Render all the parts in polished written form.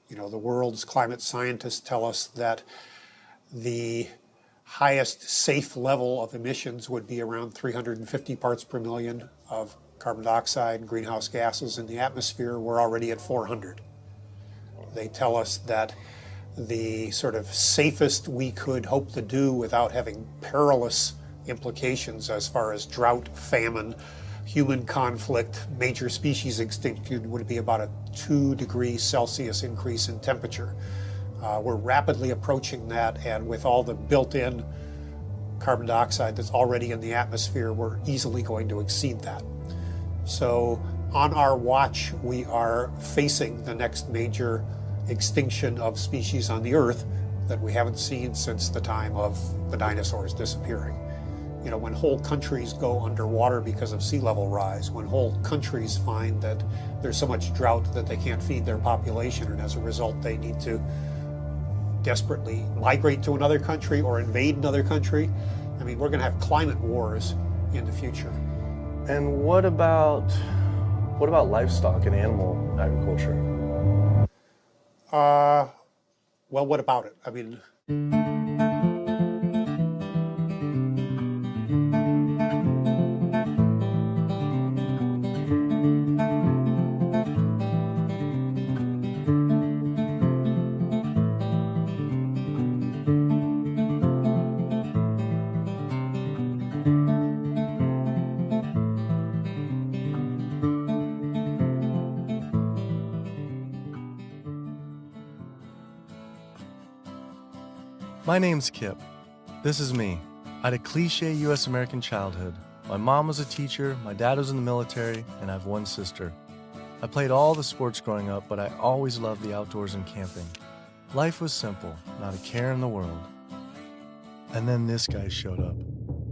You know, the world's climate scientists tell us that the highest safe level of emissions would be around 350 parts per million of carbon dioxide and greenhouse gases in the atmosphere. We're already at 400. They tell us that the sort of safest we could hope to do without having perilous implications as far as drought, famine, human conflict, major species extinction would be about a 2 degrees Celsius increase in temperature. We're rapidly approaching that, and with all the built-in carbon dioxide that's already in the atmosphere, we're easily going to exceed that. So on our watch, we are facing the next major extinction of species on the Earth that we haven't seen since the time of the dinosaurs disappearing. You know, when whole countries go underwater because of sea level rise, when whole countries find that there's so much drought that they can't feed their population, and as a result they need to desperately migrate to another country or invade another country. I mean, we're going to have climate wars in the future. And what about livestock and animal agriculture? Well, what about it? I mean, My name's Kip. This is me. I had a cliche US American childhood. My mom was a teacher, my dad was in the military, and I have one sister. I played all the sports growing up, but I always loved the outdoors and camping. Life was simple, not a care in the world. And then this guy showed up.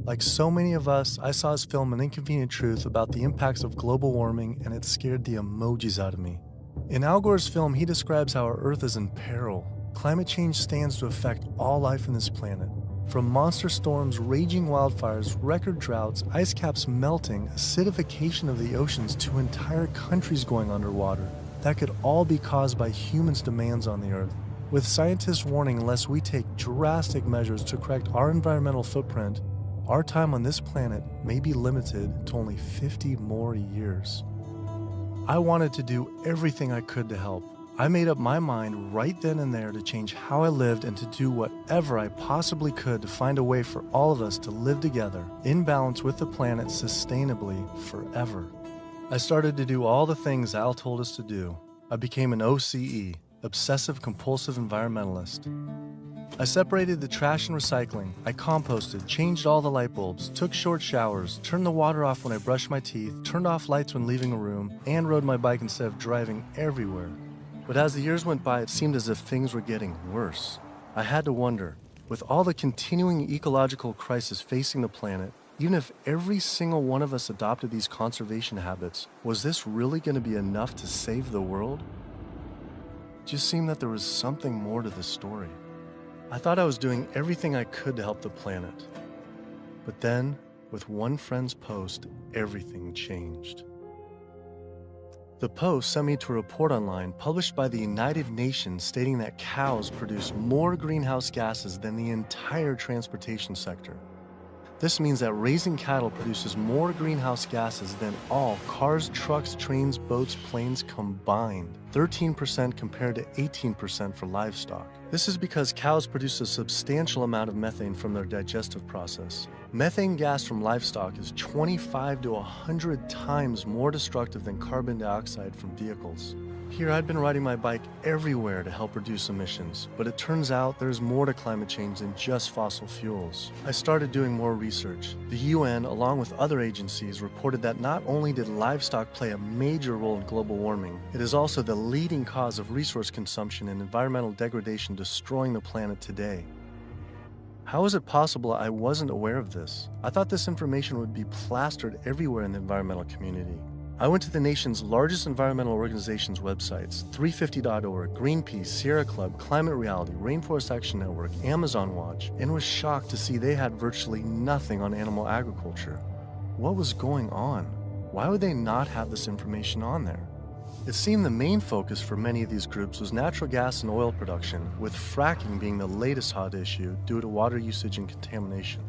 Like so many of us, I saw his film An Inconvenient Truth about the impacts of global warming, and it scared the emojis out of me. In Al Gore's film, he describes how our Earth is in peril. Climate change stands to affect all life on this planet. From monster storms, raging wildfires, record droughts, ice caps melting, acidification of the oceans, to entire countries going underwater. That could all be caused by humans' demands on the Earth. With scientists warning unless we take drastic measures to correct our environmental footprint, our time on this planet may be limited to only 50 more years. I wanted to do everything I could to help. I made up my mind right then and there to change how I lived and to do whatever I possibly could to find a way for all of us to live together, in balance with the planet sustainably forever. I started to do all the things Al told us to do. I became an OCE, Obsessive Compulsive Environmentalist. I separated the trash and recycling. I composted, changed all the light bulbs, took short showers, turned the water off when I brushed my teeth, turned off lights when leaving a room, and rode my bike instead of driving everywhere. But as the years went by, it seemed as if things were getting worse. I had to wonder, with all the continuing ecological crisis facing the planet, even if every single one of us adopted these conservation habits, was this really going to be enough to save the world? It just seemed that there was something more to this story. I thought I was doing everything I could to help the planet. But then, with one friend's post, everything changed. The post sent me to a report online published by the United Nations stating that cows produce more greenhouse gases than the entire transportation sector. This means that raising cattle produces more greenhouse gases than all cars, trucks, trains, boats, planes combined, 13% compared to 18% for livestock. This is because cows produce a substantial amount of methane from their digestive process. Methane gas from livestock is 25 to 100 times more destructive than carbon dioxide from vehicles. Here, I'd been riding my bike everywhere to help reduce emissions, but it turns out there's more to climate change than just fossil fuels. I started doing more research. The UN, along with other agencies, reported that not only did livestock play a major role in global warming, it is also the leading cause of resource consumption and environmental degradation destroying the planet today. How is it possible I wasn't aware of this? I thought this information would be plastered everywhere in the environmental community. I went to the nation's largest environmental organizations' websites, 350.org, Greenpeace, Sierra Club, Climate Reality, Rainforest Action Network, Amazon Watch, and was shocked to see they had virtually nothing on animal agriculture. What was going on? Why would they not have this information on there? It seemed the main focus for many of these groups was natural gas and oil production, with fracking being the latest hot issue due to water usage and contamination.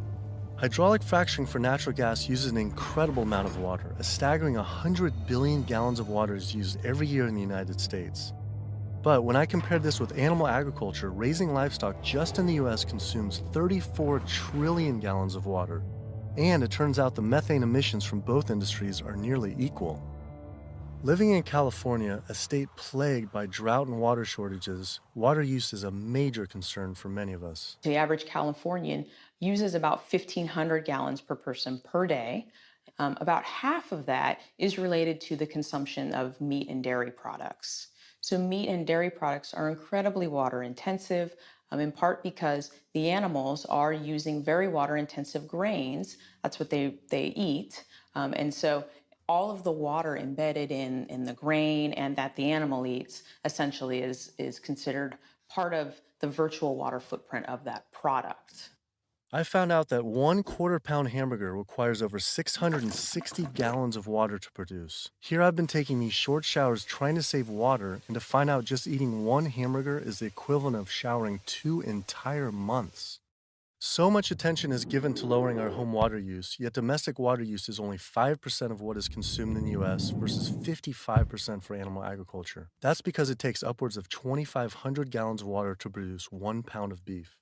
Hydraulic fracturing for natural gas uses an incredible amount of water. A staggering 100 billion gallons of water is used every year in the United States. But when I compared this with animal agriculture, raising livestock just in the US consumes 34 trillion gallons of water. And it turns out the methane emissions from both industries are nearly equal. Living in California, a state plagued by drought and water shortages, water use is a major concern for many of us. The average Californian uses about 1,500 gallons per person per day. About half of that is related to the consumption of meat and dairy products. So meat and dairy products are incredibly water intensive, in part because the animals are using very water intensive grains. That's what they eat. And so all of the water embedded in the grain and that the animal eats essentially is considered part of the virtual water footprint of that product. I found out that 1/4 pound hamburger requires over 660 gallons of water to produce. Here I've been taking these short showers trying to save water, and to find out just eating one hamburger is the equivalent of showering 2 entire months. So much attention is given to lowering our home water use, yet domestic water use is only 5% of what is consumed in the US versus 55% for animal agriculture. That's because it takes upwards of 2,500 gallons of water to produce 1 pound of beef.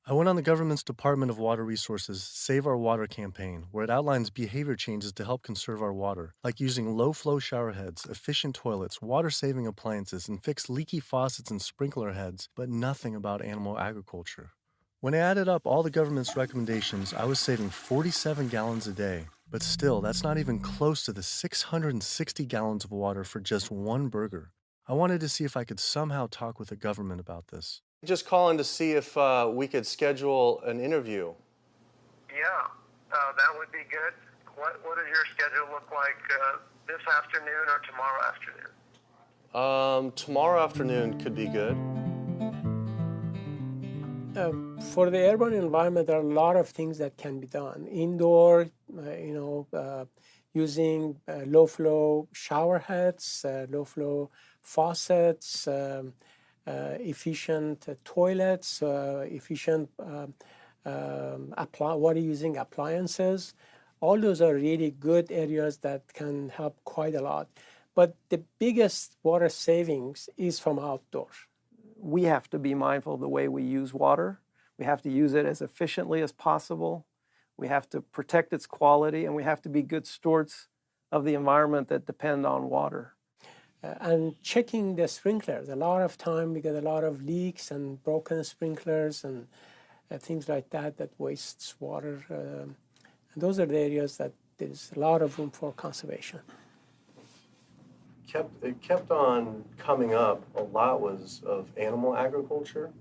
I went on the government's Department of Water Resources Save Our Water campaign, where it outlines behavior changes to help conserve our water, like using low-flow shower heads, efficient toilets, water-saving appliances, and fix leaky faucets and sprinkler heads, but nothing about animal agriculture. When I added up all the government's recommendations, I was saving 47 gallons a day. But still, that's not even close to the 660 gallons of water for just one burger. I wanted to see if I could somehow talk with the government about this. Just calling to see if we could schedule an interview. Yeah, that would be good. What does your schedule look like this afternoon or tomorrow afternoon? Tomorrow afternoon could be good. For the urban environment, there are a lot of things that can be done. Indoor, using low-flow shower heads, low-flow faucets, efficient toilets, efficient water using appliances. All those are really good areas that can help quite a lot. But the biggest water savings is from outdoor. We have to be mindful of the way we use water. We have to use it as efficiently as possible. We have to protect its quality, and we have to be good stewards of the environment that depend on water. And checking the sprinklers. A lot of time we get a lot of leaks and broken sprinklers and things like that that wastes water. And those are the areas that there's a lot of room for conservation. It kept on coming up. A lot was of animal agriculture.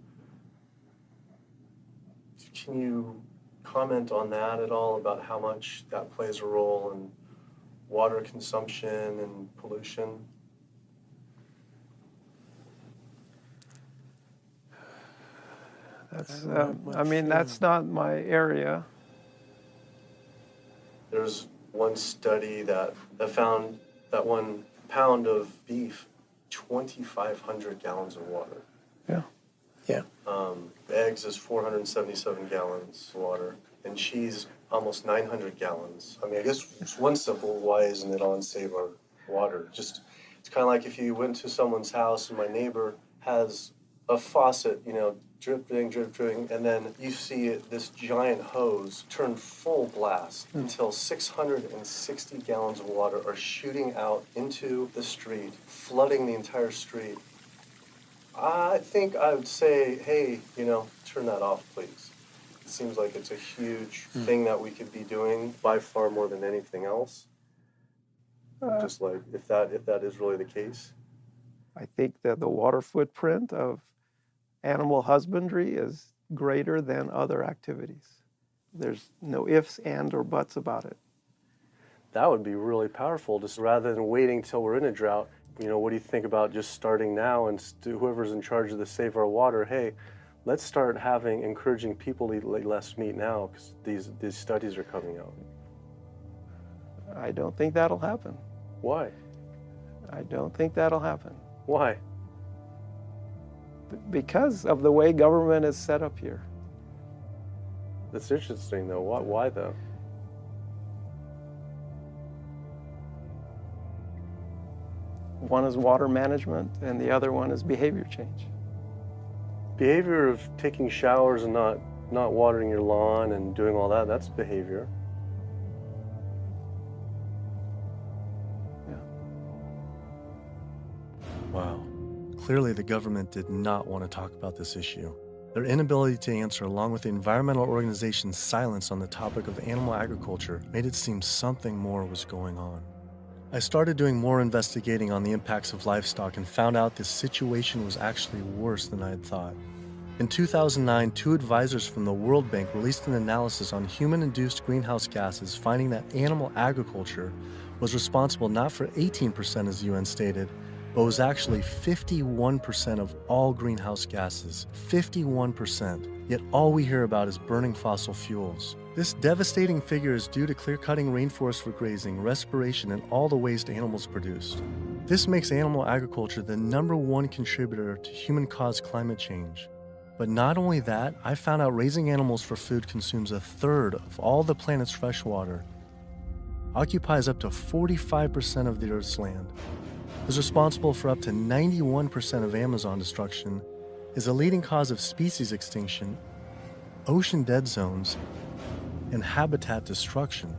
Can you comment on that at all, about how much that plays a role in water consumption and pollution? That's, that's not my area. There's one study that found that 1 pound of beef, 2,500 gallons of water. Yeah. Yeah. Eggs is 477 gallons of water, and cheese almost 900 gallons. I mean, I guess it's one simple, why isn't it on Save Our Water? Just, it's kind of like if you went to someone's house and my neighbor has a faucet, dripping, and then you see this giant hose turn full blast until 660 gallons of water are shooting out into the street, flooding the entire street. I think I would say, hey, turn that off, please. It seems like it's a huge thing that we could be doing by far more than anything else. Just like, if that is really the case. I think that the water footprint of animal husbandry is greater than other activities. There's no ifs, and, or buts about it. That would be really powerful, just rather than waiting till we're in a drought. What do you think about just starting now, and whoever's in charge of the Save Our Water, hey, let's start encouraging people to eat less meat now, because these studies are coming out. I don't think that'll happen. Why? I don't think that'll happen. Why? Because of the way government is set up here. That's interesting, though. Why though? One is water management, and the other one is behavior change. Behavior of taking showers and not watering your lawn and doing all that, that's behavior. Yeah. Wow. Clearly the government did not want to talk about this issue. Their inability to answer, along with the environmental organization's silence on the topic of animal agriculture, made it seem something more was going on. I started doing more investigating on the impacts of livestock and found out the situation was actually worse than I had thought. In 2009, 2 advisors from the World Bank released an analysis on human-induced greenhouse gases, finding that animal agriculture was responsible not for 18%, as the UN stated, but was actually 51% of all greenhouse gases. 51%. Yet all we hear about is burning fossil fuels. This devastating figure is due to clear-cutting rainforests for grazing, respiration, and all the waste animals produced. This makes animal agriculture the #1 contributor to human-caused climate change. But not only that, I found out raising animals for food consumes 1/3 of all the planet's fresh water, occupies up to 45% of the Earth's land, is responsible for up to 91% of Amazon destruction, is a leading cause of species extinction, ocean dead zones, and habitat destruction.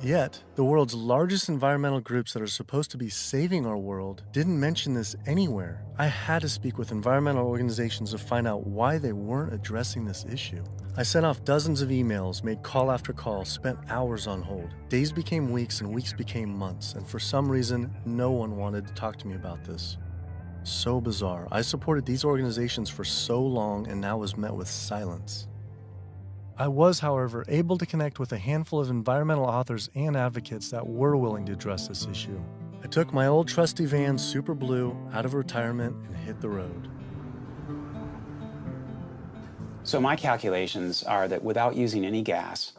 Yet, the world's largest environmental groups that are supposed to be saving our world didn't mention this anywhere. I had to speak with environmental organizations to find out why they weren't addressing this issue. I sent off dozens of emails, made call after call, spent hours on hold. Days became weeks and weeks became months, and for some reason, no one wanted to talk to me about this. So bizarre. I supported these organizations for so long and now was met with silence. I was, however, able to connect with a handful of environmental authors and advocates that were willing to address this issue. I took my old trusty van, Super Blue, out of retirement and hit the road. So my calculations are that without using any gas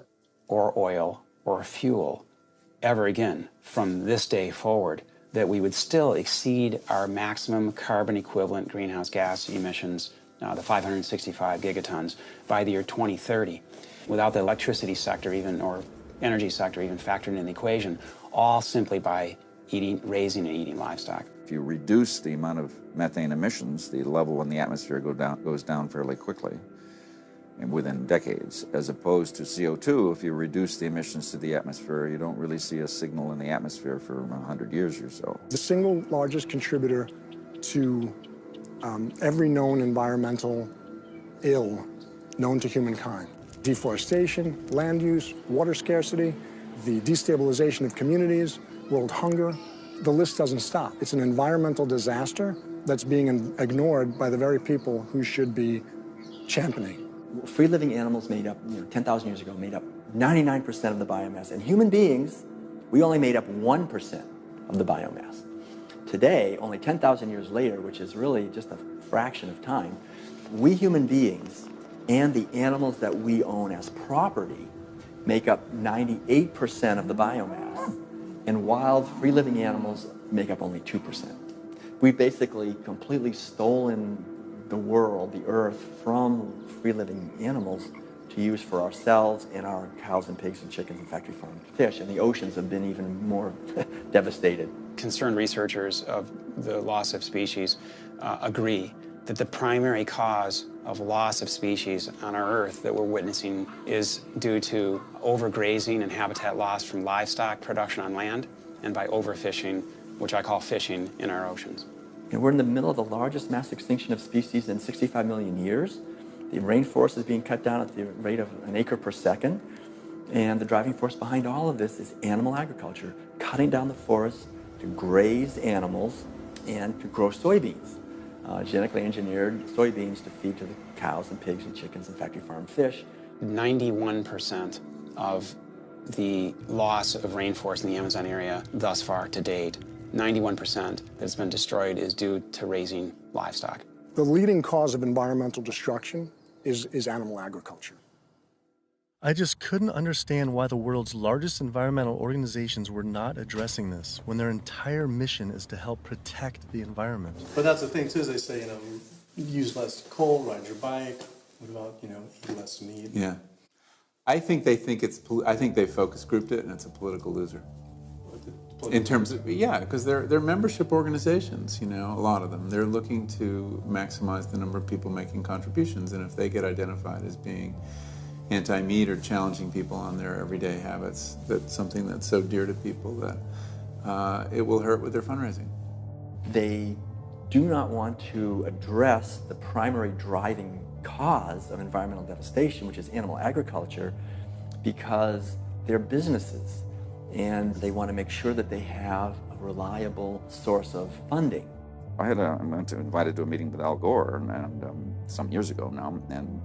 or oil or fuel ever again from this day forward, that we would still exceed our maximum carbon equivalent greenhouse gas emissions, the 565 gigatons, by the year 2030, without the electricity sector even, or energy sector even factored in the equation, all simply by raising and eating livestock. If you reduce the amount of methane emissions, the level in the atmosphere goes down fairly quickly, and within decades, as opposed to CO2. If you reduce the emissions to the atmosphere, you don't really see a signal in the atmosphere for 100 years or so. The single largest contributor to every known environmental ill known to humankind: deforestation, land use, water scarcity, the destabilization of communities, world hunger. The list doesn't stop. It's an environmental disaster that's being ignored by the very people who should be championing. Free-living animals made up, 10,000 years ago, made up 99% of the biomass. And human beings, we only made up 1% of the biomass. Today, only 10,000 years later, which is really just a fraction of time, we human beings and the animals that we own as property make up 98% of the biomass. And wild, free-living animals make up only 2%. We've basically completely stolen the world, the earth, from free-living animals to use for ourselves and our cows and pigs and chickens and factory farmed fish. And the oceans have been even more devastated. Concerned researchers of the loss of species agree that the primary cause of loss of species on our Earth that we're witnessing is due to overgrazing and habitat loss from livestock production on land and by overfishing, which I call fishing, in our oceans. And we're in the middle of the largest mass extinction of species in 65 million years. The rainforest is being cut down at the rate of an acre per second. And the driving force behind all of this is animal agriculture, cutting down the forest to graze animals and to grow soybeans, genetically engineered soybeans to feed to the cows and pigs and chickens and factory farmed fish. 91% of the loss of rainforest in the Amazon area thus far to date, 91% that's been destroyed is due to raising livestock. The leading cause of environmental destruction is animal agriculture. I just couldn't understand why the world's largest environmental organizations were not addressing this when their entire mission is to help protect the environment. But that's the thing too, is they say, use less coal, ride your bike. What about, eat less meat? Yeah. I think they focus grouped it and it's a political loser. In terms of, because they're membership organizations, a lot of them. They're looking to maximize the number of people making contributions, and if they get identified as being anti-meat or challenging people on their everyday habits, that's something that's so dear to people that it will hurt with their fundraising. They do not want to address the primary driving cause of environmental devastation, which is animal agriculture, because they're businesses and they want to make sure that they have a reliable source of funding. I went invited to a meeting with Al Gore and some years ago now, and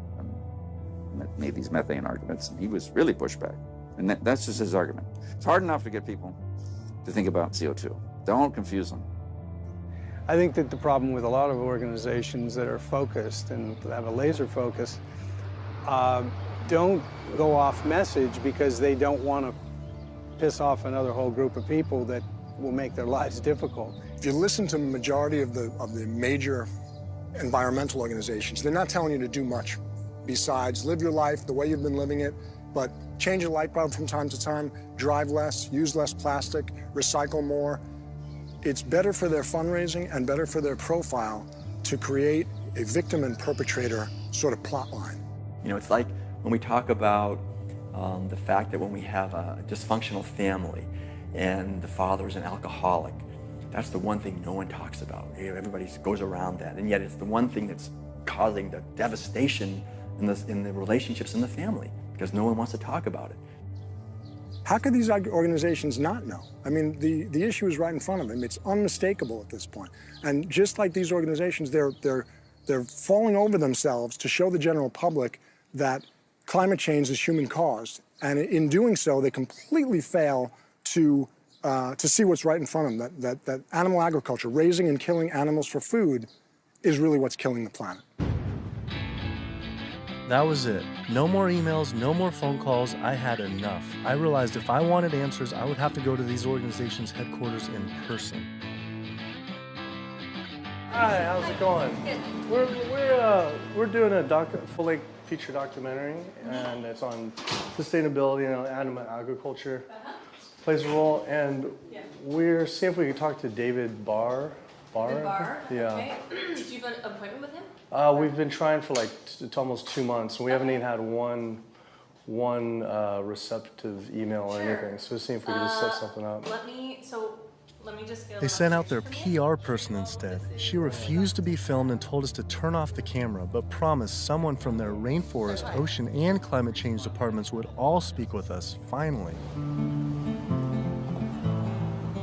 made these methane arguments, and he was really pushed back. And that's just his argument. It's hard enough to get people to think about CO2. Don't confuse them. I think that the problem with a lot of organizations that are focused and have a laser focus don't go off message because they don't want to piss off another whole group of people that will make their lives difficult. If you listen to the majority of the major environmental organizations, they're not telling you to do much besides live your life the way you've been living it, but change your light bulb from time to time, drive less, use less plastic, recycle more. It's better for their fundraising and better for their profile to create a victim and perpetrator sort of plot line. It's like when we talk about the fact that when we have a dysfunctional family and the father is an alcoholic, that's the one thing no one talks about. Everybody goes around that, and yet it's the one thing that's causing the devastation in the relationships in the family, because no one wants to talk about it. How could these organizations not know? I mean, the issue is right in front of them. It's unmistakable at this point. And just like these organizations, they're falling over themselves to show the general public that climate change is human-caused. And in doing so, they completely fail to see what's right in front of them, that animal agriculture, raising and killing animals for food, is really what's killing the planet. That was it. No more emails, no more phone calls. I had enough. I realized if I wanted answers, I would have to go to these organizations' headquarters in person. Hi, how's it going? We're doing a full-length feature documentary, and it's on sustainability and animal agriculture plays a role. And we're seeing if we can talk to David Barr. David Barr? Yeah. Okay. Did you have an appointment with him? We've been trying for like almost 2 months, and we haven't even had one receptive email or anything. So we're seeing if we can just set something up. Let me just go. They sent out their PR person instead. She refused to be filmed and told us to turn off the camera, but promised someone from their rainforest, ocean, and climate change departments would all speak with us, finally.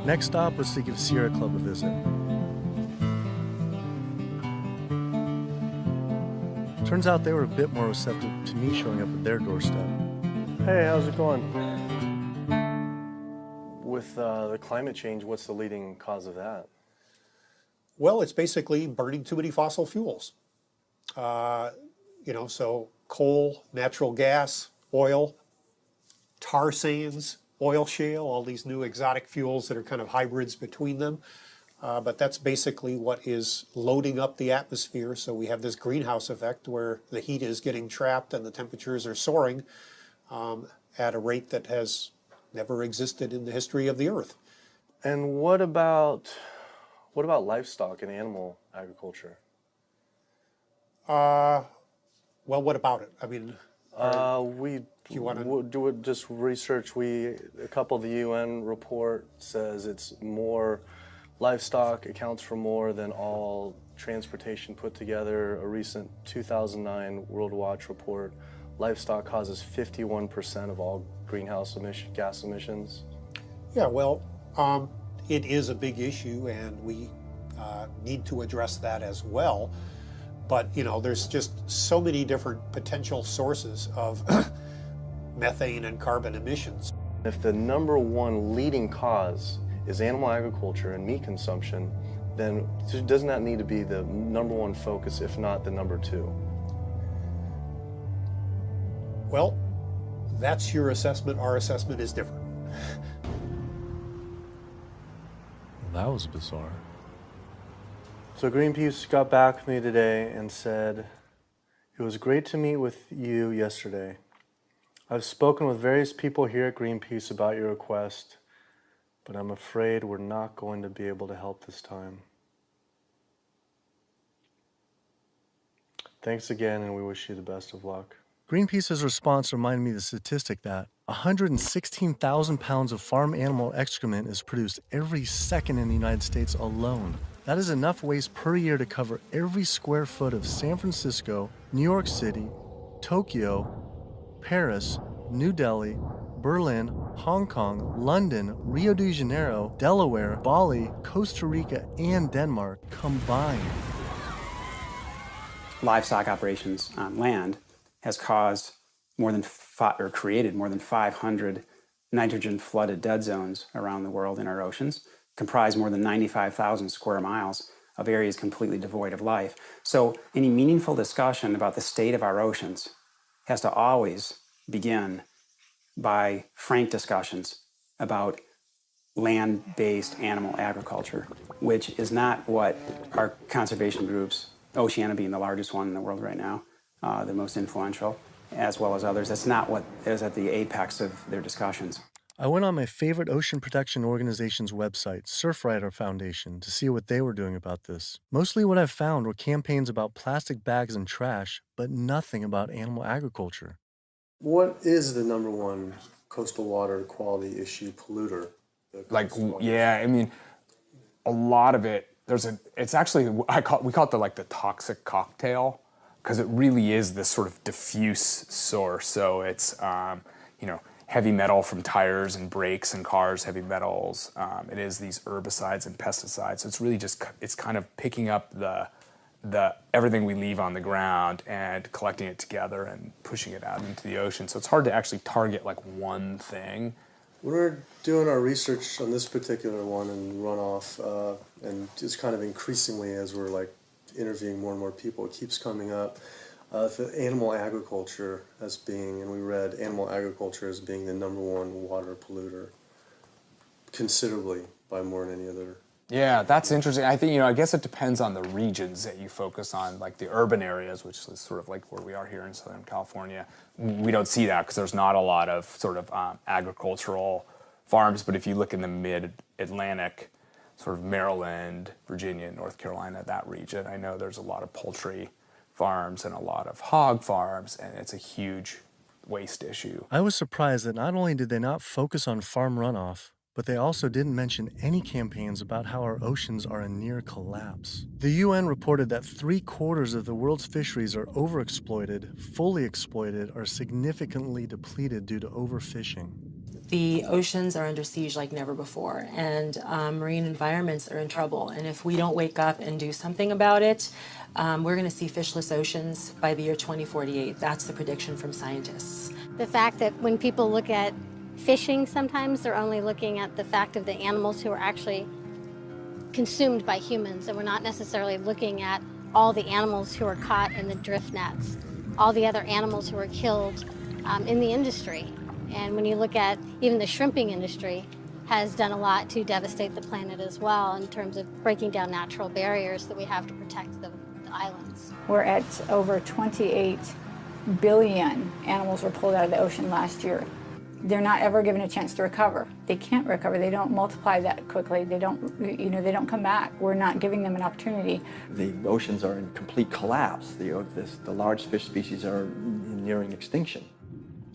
Next stop was to give Sierra Club a visit. Turns out they were a bit more receptive to me showing up at their doorstep. Hey, how's it going? With the climate change, what's the leading cause of that? Well, it's basically burning too many fossil fuels. So coal, natural gas, oil, tar sands, oil shale, all these new exotic fuels that are kind of hybrids between them. But that's basically what is loading up the atmosphere. So we have this greenhouse effect where the heat is getting trapped and the temperatures are soaring at a rate that has never existed in the history of the Earth. And what about livestock and animal agriculture? Well, what about it? I mean, we do just research. A couple of the UN report says it's more. Livestock accounts for more than all transportation put together. A recent 2009 World Watch report, livestock causes 51% of all greenhouse gas emissions. Yeah, well, it is a big issue, and we need to address that as well. But, there's just so many different potential sources of methane and carbon emissions. If the number one leading cause is animal agriculture and meat consumption, then doesn't that need to be the number one focus, if not the number two? Well, That's your assessment. Our assessment is different. Well, that was bizarre. So Greenpeace got back to me today and said, "It was great to meet with you yesterday. I've spoken with various people here at Greenpeace about your request, but I'm afraid we're not going to be able to help this time. Thanks again, and we wish you the best of luck." Greenpeace's response reminded me of the statistic that 116,000 pounds of farm animal excrement is produced every second in the United States alone. That is enough waste per year to cover every square foot of San Francisco, New York City, Tokyo, Paris, New Delhi, Berlin, Hong Kong, London, Rio de Janeiro, Delaware, Bali, Costa Rica, and Denmark combined. Livestock operations on land has caused created more than 500 nitrogen-flooded dead zones around the world in our oceans, comprise more than 95,000 square miles of areas completely devoid of life. So any meaningful discussion about the state of our oceans has to always begin by frank discussions about land-based animal agriculture, which is not what our conservation groups, Oceana being the largest one in the world right now, the most influential, as well as others, that's not what is at the apex of their discussions. I went on my favorite ocean protection organization's website, Surfrider Foundation, to see what they were doing about this. Mostly what I've found were campaigns about plastic bags and trash, but nothing about animal agriculture. What is the number one coastal water quality issue polluter? Yeah, I mean, a lot of it, it's actually, we call it the toxic cocktail, because it really is this sort of diffuse source. So it's, heavy metal from tires and brakes and cars, heavy metals. It is these herbicides and pesticides. So it's really just, it's kind of picking up the everything we leave on the ground and collecting it together and pushing it out into the ocean. So it's hard to actually target one thing. When we're doing our research on this particular one and runoff, and just kind of increasingly as we're interviewing more and more people, it keeps coming up. The animal agriculture as being, and we read animal agriculture as being the number one water polluter, considerably by more than any other. Yeah, that's interesting. I think, I guess it depends on the regions that you focus on, like the urban areas, which is sort of like where we are here in Southern California. We don't see that because there's not a lot of sort of agricultural farms. But if you look in the mid-Atlantic, sort of Maryland, Virginia, North Carolina, that region, I know there's a lot of poultry farms and a lot of hog farms, and it's a huge waste issue. I was surprised that not only did they not focus on farm runoff, but they also didn't mention any campaigns about how our oceans are in near collapse. The UN reported that 3/4 of the world's fisheries are overexploited, fully exploited, or significantly depleted due to overfishing. The oceans are under siege like never before, and marine environments are in trouble. And if we don't wake up and do something about it, we're going to see fishless oceans by the year 2048. That's the prediction from scientists. The fact that when people look at fishing, sometimes they're only looking at the fact of the animals who are actually consumed by humans, and we're not necessarily looking at all the animals who are caught in the drift nets, all the other animals who are killed in the industry. And when you look at even the shrimping industry has done a lot to devastate the planet as well in terms of breaking down natural barriers that we have to protect the islands. We're at over 28 billion animals were pulled out of the ocean last year. They're not ever given a chance to recover. They can't recover. They don't multiply that quickly. They don't, they don't come back. We're not giving them an opportunity. The oceans are in complete collapse. The large fish species are nearing extinction.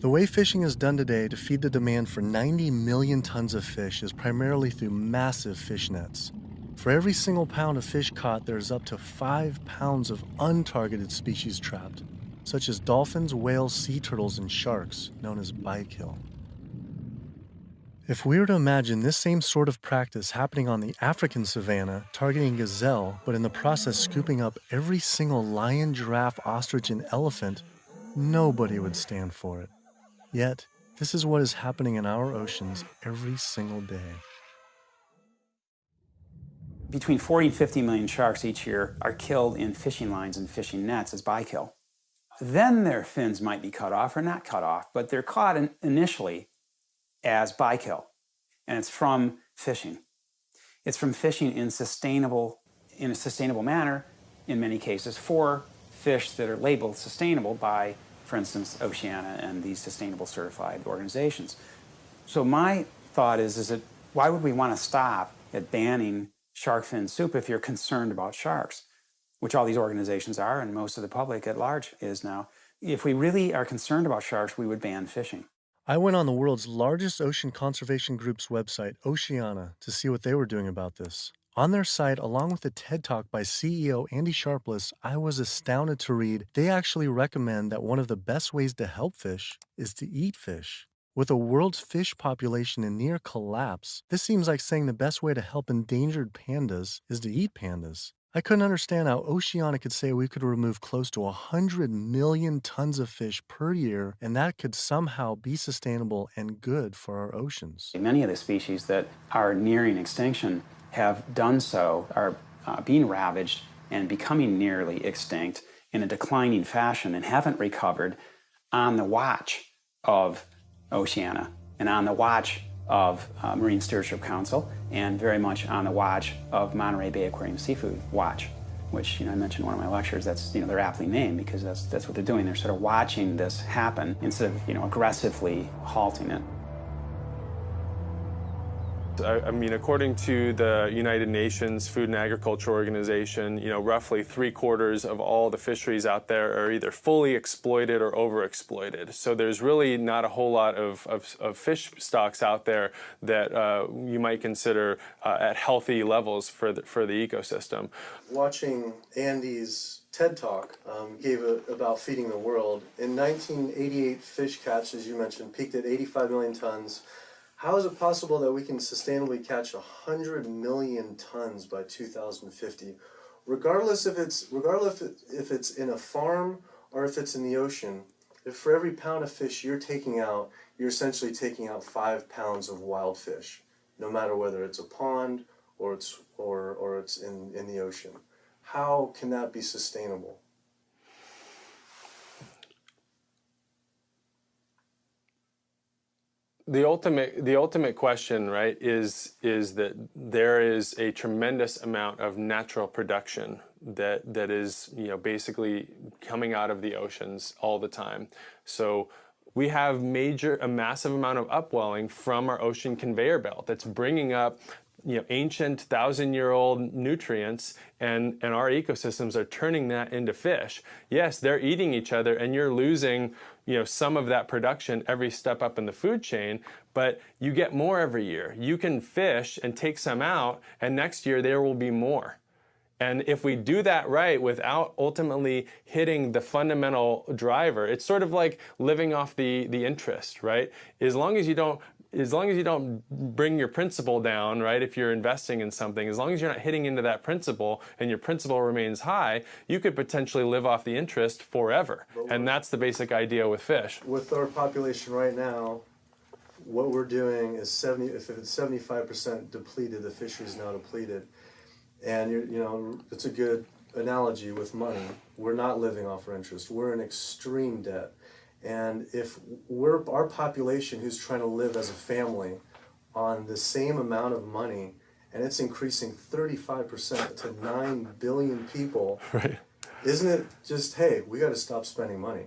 The way fishing is done today to feed the demand for 90 million tons of fish is primarily through massive fish nets. For every single pound of fish caught, there's up to 5 pounds of untargeted species trapped, such as dolphins, whales, sea turtles, and sharks, known as bykill. If we were to imagine this same sort of practice happening on the African savanna, targeting gazelle, but in the process scooping up every single lion, giraffe, ostrich, and elephant, nobody would stand for it. Yet, this is what is happening in our oceans every single day. Between 40 and 50 million sharks each year are killed in fishing lines and fishing nets as bykill. then their fins might be cut off or not cut off, but they're caught initially as bykill. And it's from fishing. It's from fishing in a sustainable manner, in many cases, for fish that are labeled sustainable by, for instance, Oceana and these sustainable certified organizations. So my thought is that why would we want to stop at banning shark fin soup if you're concerned about sharks, which all these organizations are and most of the public at large is now. If we really are concerned about sharks, we would ban fishing. I went on the world's largest ocean conservation group's website, Oceana, to see what they were doing about this. On their site, along with a TED Talk by CEO Andy Sharpless, I was astounded to read they actually recommend that one of the best ways to help fish is to eat fish. With the world's fish population in near collapse, this seems like saying the best way to help endangered pandas is to eat pandas. I couldn't understand how Oceana could say we could remove close to 100 million tons of fish per year, and that could somehow be sustainable and good for our oceans. Many of the species that are nearing extinction have done so, are being ravaged and becoming nearly extinct in a declining fashion and haven't recovered on the watch of Oceana and on the watch of Marine Stewardship Council and very much on the watch of Monterey Bay Aquarium Seafood Watch, which I mentioned in one of my lectures. That's they're aptly named because that's what they're doing. They're sort of watching this happen instead of aggressively halting it. I mean, according to the United Nations Food and Agriculture Organization, roughly 3/4 of all the fisheries out there are either fully exploited or overexploited. So there's really not a whole lot of fish stocks out there that you might consider at healthy levels for the ecosystem. Watching Andy's TED Talk about feeding the world. In 1988, fish catch, as you mentioned, peaked at 85 million tons. How is it possible that we can sustainably catch 100 million tons by 2050, regardless if it's in a farm or if it's in the ocean? If for every pound of fish you're taking out, you're essentially taking out 5 pounds of wild fish, no matter whether it's a pond or it's in the ocean. How can that be sustainable? The ultimate question, right, is that there is a tremendous amount of natural production that is basically coming out of the oceans all the time. So we have a massive amount of upwelling from our ocean conveyor belt that's bringing up ancient 1,000-year-old nutrients, and our ecosystems are turning that into fish. Yes, they're eating each other, and you're losing some of that production every step up in the food chain, but you get more every year. You can fish and take some out, and next year there will be more. And if we do that right without ultimately hitting the fundamental driver, it's sort of like living off the interest, right? As long as you don't bring your principal down, right, if you're investing in something, as long as you're not hitting into that principal and your principal remains high, you could potentially live off the interest forever. And that's the basic idea with fish. With our population right now, what we're doing is if it's 75% depleted, the fishery is now depleted. And it's a good analogy with money. We're not living off our interest. We're in extreme debt. And if our population who's trying to live as a family on the same amount of money, and it's increasing 35% to 9 billion people, right? Isn't it just, hey, we got to stop spending money?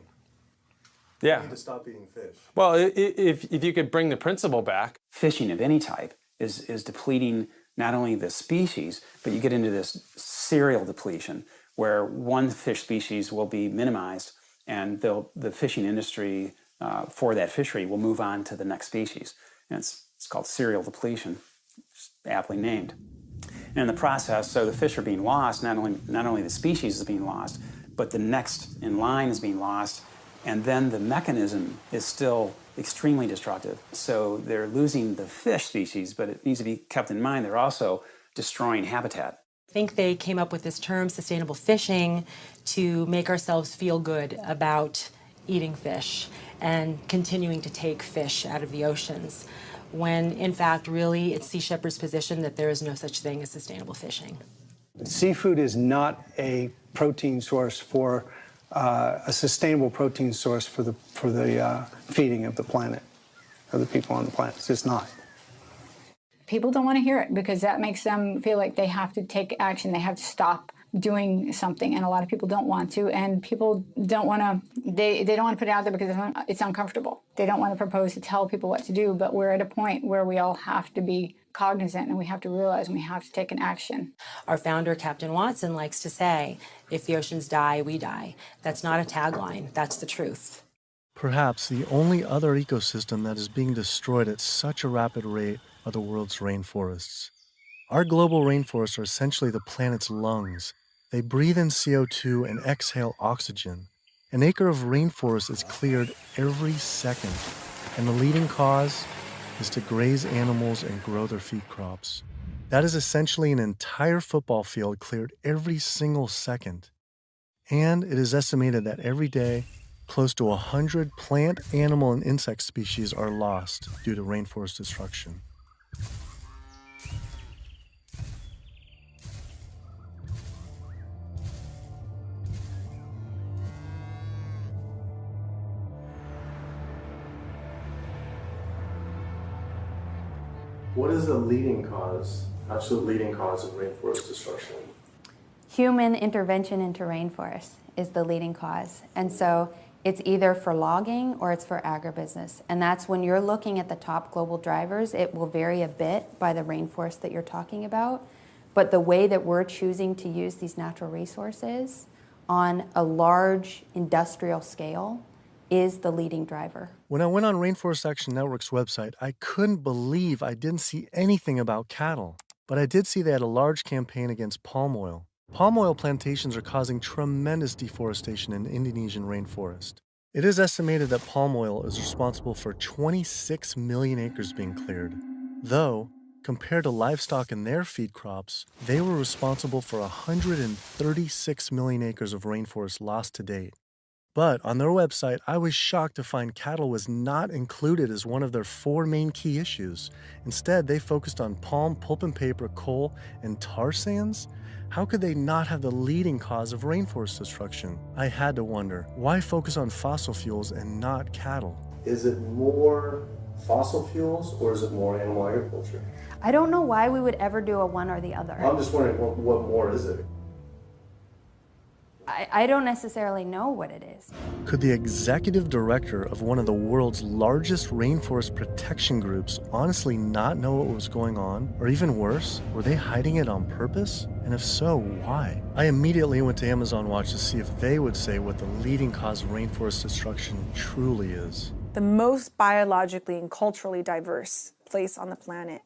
Yeah. We need to stop eating fish. Well, if you could bring the principle back. Fishing of any type is depleting not only the species, but you get into this serial depletion where one fish species will be minimized and the fishing industry for that fishery will move on to the next species. And it's called serial depletion, aptly named. And in the process, so the fish are being lost, not only the species is being lost, but the next in line is being lost, and then the mechanism is still extremely destructive. So they're losing the fish species, but it needs to be kept in mind they're also destroying habitat. I think they came up with this term, sustainable fishing, to make ourselves feel good about eating fish and continuing to take fish out of the oceans, when in fact, really, it's Sea Shepherd's position that there is no such thing as sustainable fishing. Seafood is not a protein source for a sustainable protein source for the feeding of the planet, of the people on the planet. It's just not. People don't want to hear it because that makes them feel like they have to take action. They have to stop doing something, and a lot of people don't want to, and people don't want to, they don't want to put it out there because it's uncomfortable. They don't want to propose to tell people what to do, but we're at a point where we all have to be cognizant and we have to realize and we have to take an action. Our founder, Captain Watson, likes to say, if the oceans die, we die. That's not a tagline, that's the truth. Perhaps the only other ecosystem that is being destroyed at such a rapid rate are the world's rainforests. Our global rainforests are essentially the planet's lungs. They breathe in CO2 and exhale oxygen. An acre of rainforest is cleared every second, and the leading cause is to graze animals and grow their feed crops. That is essentially an entire football field cleared every single second. And it is estimated that every day, close to 100 plant, animal, and insect species are lost due to rainforest destruction. What is the leading cause, absolute leading cause of rainforest destruction? Human intervention into rainforests is the leading cause. And so it's either for logging or it's for agribusiness. And that's when you're looking at the top global drivers, it will vary a bit by the rainforest that you're talking about. But the way that we're choosing to use these natural resources on a large industrial scale is the leading driver. When I went on Rainforest Action Network's website, I couldn't believe I didn't see anything about cattle. But I did see they had a large campaign against palm oil. Palm oil plantations are causing tremendous deforestation in the Indonesian rainforest. It is estimated that palm oil is responsible for 26 million acres being cleared. Though, compared to livestock and their feed crops, they were responsible for 136 million acres of rainforest lost to date. But on their website, I was shocked to find cattle was not included as one of their 4 main key issues. Instead, they focused on palm, pulp and paper, coal, and tar sands. How could they not have the leading cause of rainforest destruction? I had to wonder, why focus on fossil fuels and not cattle? Is it more fossil fuels or is it more animal agriculture? I don't know why we would ever do a one or the other. I'm just wondering, what more is it? I don't necessarily know what it is. Could the executive director of one of the world's largest rainforest protection groups honestly not know what was going on? Or even worse, were they hiding it on purpose? And if so, why? I immediately went to Amazon Watch to see if they would say what the leading cause of rainforest destruction truly is. The most biologically and culturally diverse place on the planet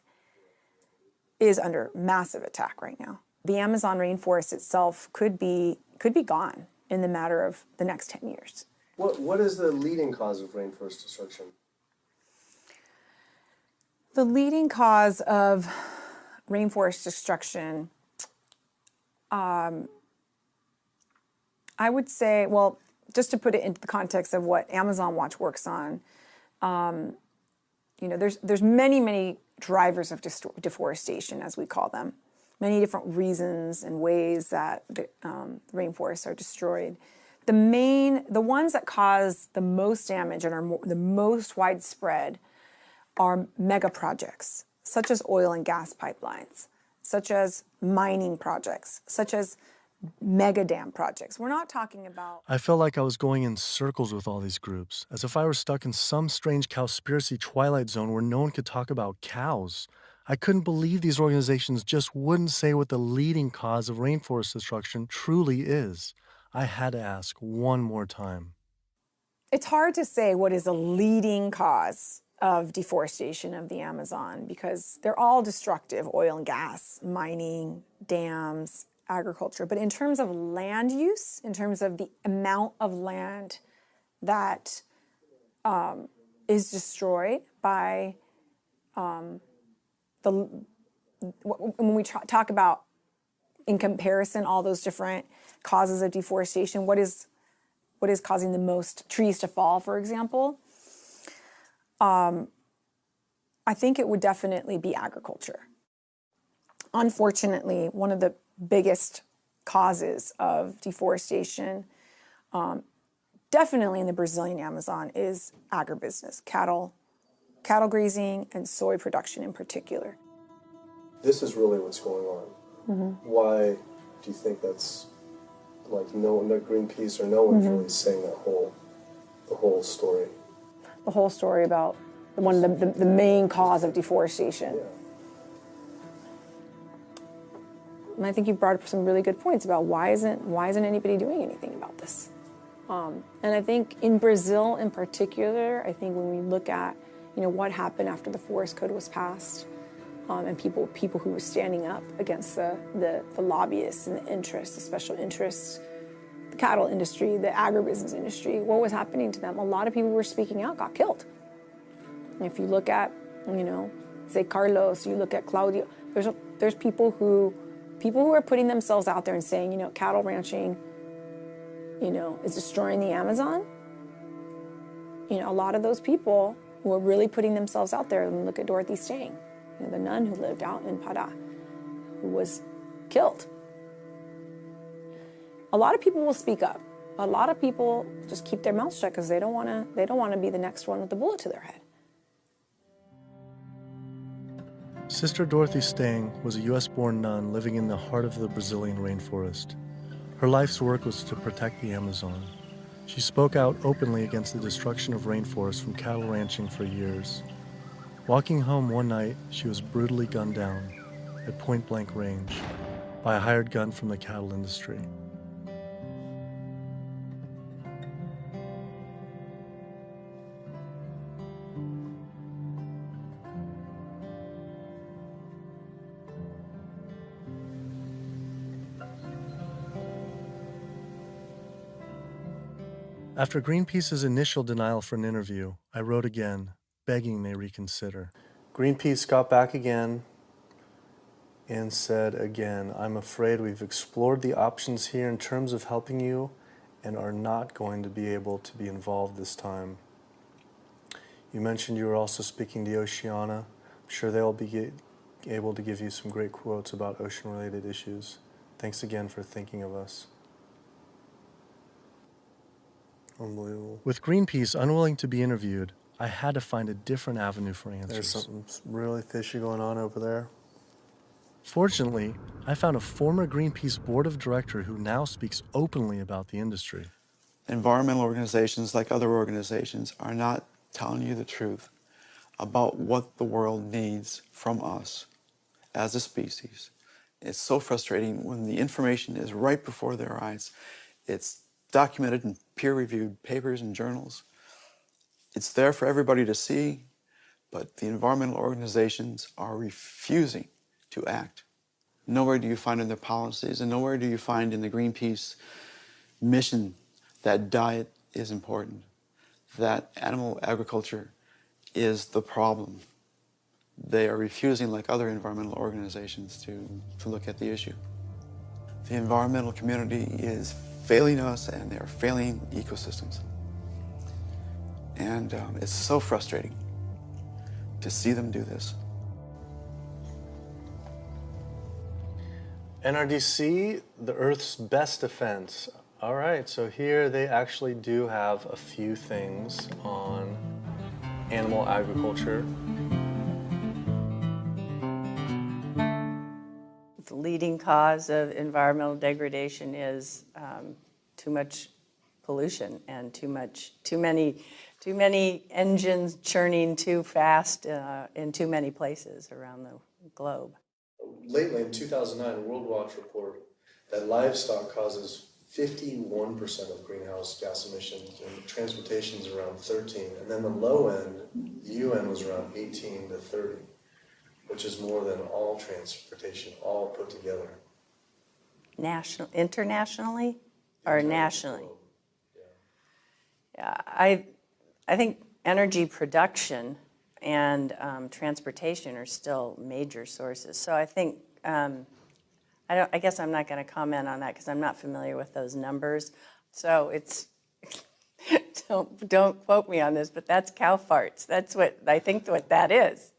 is under massive attack right now. The Amazon rainforest itself could be gone in the matter of the next 10 years. What is the leading cause of rainforest destruction? The leading cause of rainforest destruction, I would say, well, just to put it into the context of what Amazon Watch works on, there's many drivers of deforestation, as we call them. Many different reasons and ways that the rainforests are destroyed. The ones that cause the most damage and are the most widespread are mega projects, such as oil and gas pipelines, such as mining projects, such as mega dam projects. We're not talking about... I felt like I was going in circles with all these groups, as if I were stuck in some strange Cowspiracy twilight zone where no one could talk about cows. I couldn't believe these organizations just wouldn't say what the leading cause of rainforest destruction truly is. I had to ask one more time. It's hard to say what is a leading cause of deforestation of the Amazon because they're all destructive: oil and gas, mining, dams, agriculture. But in terms of land use, in terms of the amount of land that is destroyed by when we talk about, in comparison, all those different causes of deforestation, what is causing the most trees to fall, for example, I think it would definitely be agriculture. Unfortunately, one of the biggest causes of deforestation Definitely in the Brazilian Amazon is agribusiness, cattle grazing, and soy production in particular. This is really what's going on. Why do you think that's like no Greenpeace or no one's really saying the whole story? The whole story about one of the main cause of deforestation. Yeah. And I think you brought up some really good points about why isn't anybody doing anything about this? And I think in Brazil in particular, I think when we look at what happened after the Forest Code was passed, and people who were standing up against the lobbyists and the interests, the special interests, the cattle industry, the agribusiness industry, what was happening to them? A lot of people who were speaking out got killed. And if you look at, say Carlos, you look at Claudio, there's people who are putting themselves out there and saying, cattle ranching, is destroying the Amazon. A lot of those people who are really putting themselves out there, and look at Dorothy Stang, the nun who lived out in Pará, who was killed. A lot of people will speak up. A lot of people just keep their mouths shut because they don't want to be the next one with the bullet to their head. Sister Dorothy Stang was a U.S.-born nun living in the heart of the Brazilian rainforest. Her life's work was to protect the Amazon. She spoke out openly against the destruction of rainforests from cattle ranching for years. Walking home one night, she was brutally gunned down at point-blank range by a hired gun from the cattle industry. After Greenpeace's initial denial for an interview, I wrote again, begging they reconsider. Greenpeace got back again and said again, I'm afraid we've explored the options here in terms of helping you and are not going to be able to be involved this time. You mentioned you were also speaking to Oceana. I'm sure they'll be able to give you some great quotes about ocean-related issues. Thanks again for thinking of us. Unbelievable. With Greenpeace unwilling to be interviewed, I had to find a different avenue for answers. There's something really fishy going on over there. Fortunately, I found a former Greenpeace board of director who now speaks openly about the industry. Environmental organizations, like other organizations, are not telling you the truth about what the world needs from us as a species. It's so frustrating when the information is right before their eyes. It's documented in peer-reviewed papers and journals. It's there for everybody to see, but the environmental organizations are refusing to act. Nowhere do you find in their policies, and nowhere do you find in the Greenpeace mission that diet is important, that animal agriculture is the problem. They are refusing, like other environmental organizations, to look at the issue. The environmental community is failing us, and they're failing ecosystems. And it's so frustrating to see them do this. NRDC, the Earth's best defense. All right, so here they actually do have a few things on animal agriculture. The leading cause of environmental degradation is too much pollution and too many engines churning too fast in too many places around the globe. Lately, in 2009, a World Watch report that livestock causes 51% of greenhouse gas emissions, and transportation is around 13%, and then the low end, the UN was around 18 to 30, which is more than all transportation, all put together. Internationally or nationally? Yeah, I think energy production and transportation are still major sources. So I think I guess I'm not going to comment on that because I'm not familiar with those numbers. So it's don't quote me on this, but that's cow farts. That's what I think what that is.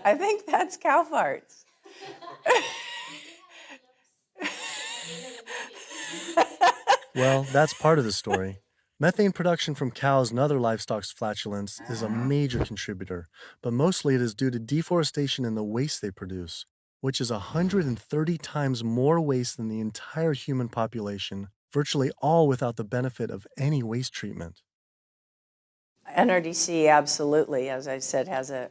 I think that's cow farts. Well, that's part of the story. Methane production from cows and other livestock's flatulence is a major contributor, but mostly it is due to deforestation and the waste they produce, which is 130 times more waste than the entire human population, virtually all without the benefit of any waste treatment. NRDC absolutely, as I said, has a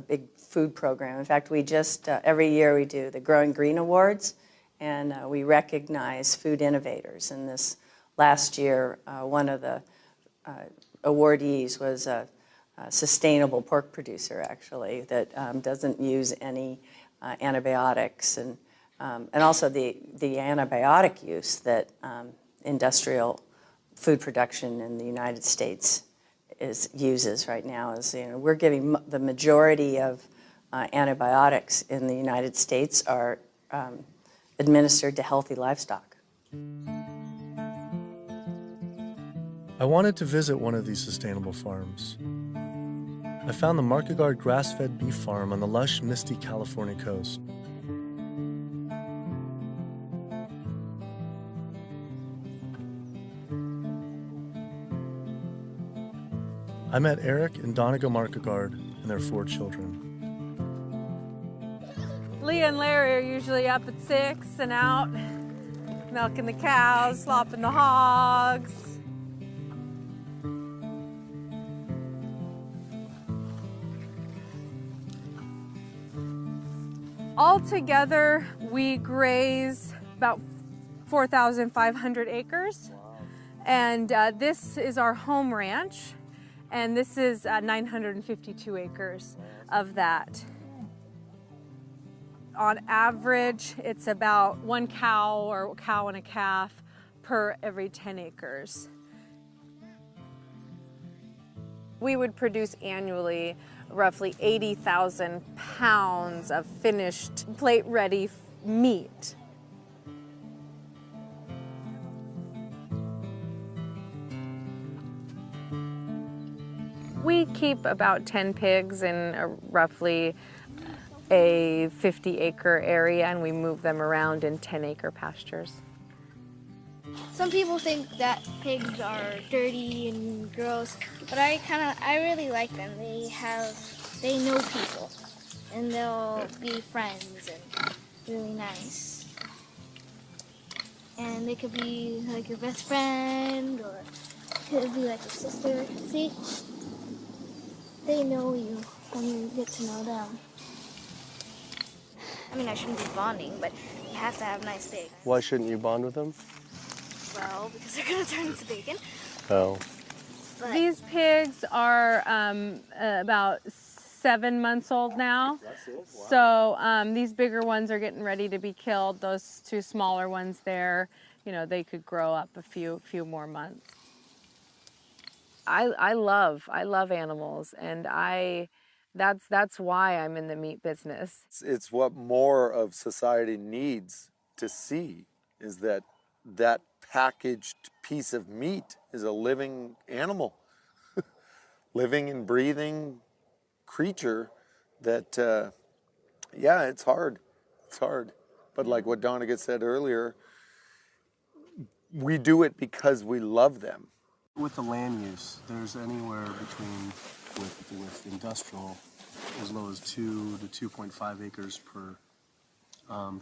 big food program. In fact, we just, every year we do the Growing Green Awards, and we recognize food innovators. And this last year, one of the awardees was a sustainable pork producer, actually, that doesn't use any antibiotics, and also the antibiotic use that industrial food production in the United States uses right now. Is, we're giving the majority of antibiotics in the United States are administered to healthy livestock. I wanted to visit one of these sustainable farms. I found the Markegard grass-fed beef farm on the lush, misty California coast. I met Eric and Donegal Markegard and their 4 children. Leah and Larry are usually up at 6 and out, milking the cows, slopping the hogs. Altogether, we graze about 4,500 acres. And this is our home ranch. And this is 952 acres of that. On average, it's about 1 cow or a cow and a calf per every 10 acres. We would produce annually roughly 80,000 pounds of finished plate-ready meat. We keep about 10 pigs in roughly a 50-acre area, and we move them around in 10-acre pastures. Some people think that pigs are dirty and gross, but I really like them. They know people, and they'll be friends and really nice. And they could be like your best friend, or could be like your sister. See? They know you when you get to know them. I mean, I shouldn't be bonding, but you have to have nice pigs. Why shouldn't you bond with them? Well, because they're gonna turn into bacon. Oh. But these pigs are about 7 months old now. So these bigger ones are getting ready to be killed. Those 2 smaller ones there, they could grow up a few more months. I love animals, and that's why I'm in the meat business. It's what more of society needs to see, is that packaged piece of meat is a living animal, living and breathing creature that, yeah, it's hard. It's hard. But like what Donegal said earlier, we do it because we love them. With the land use, there's anywhere between, with industrial, as low as 2 to 2.5 acres per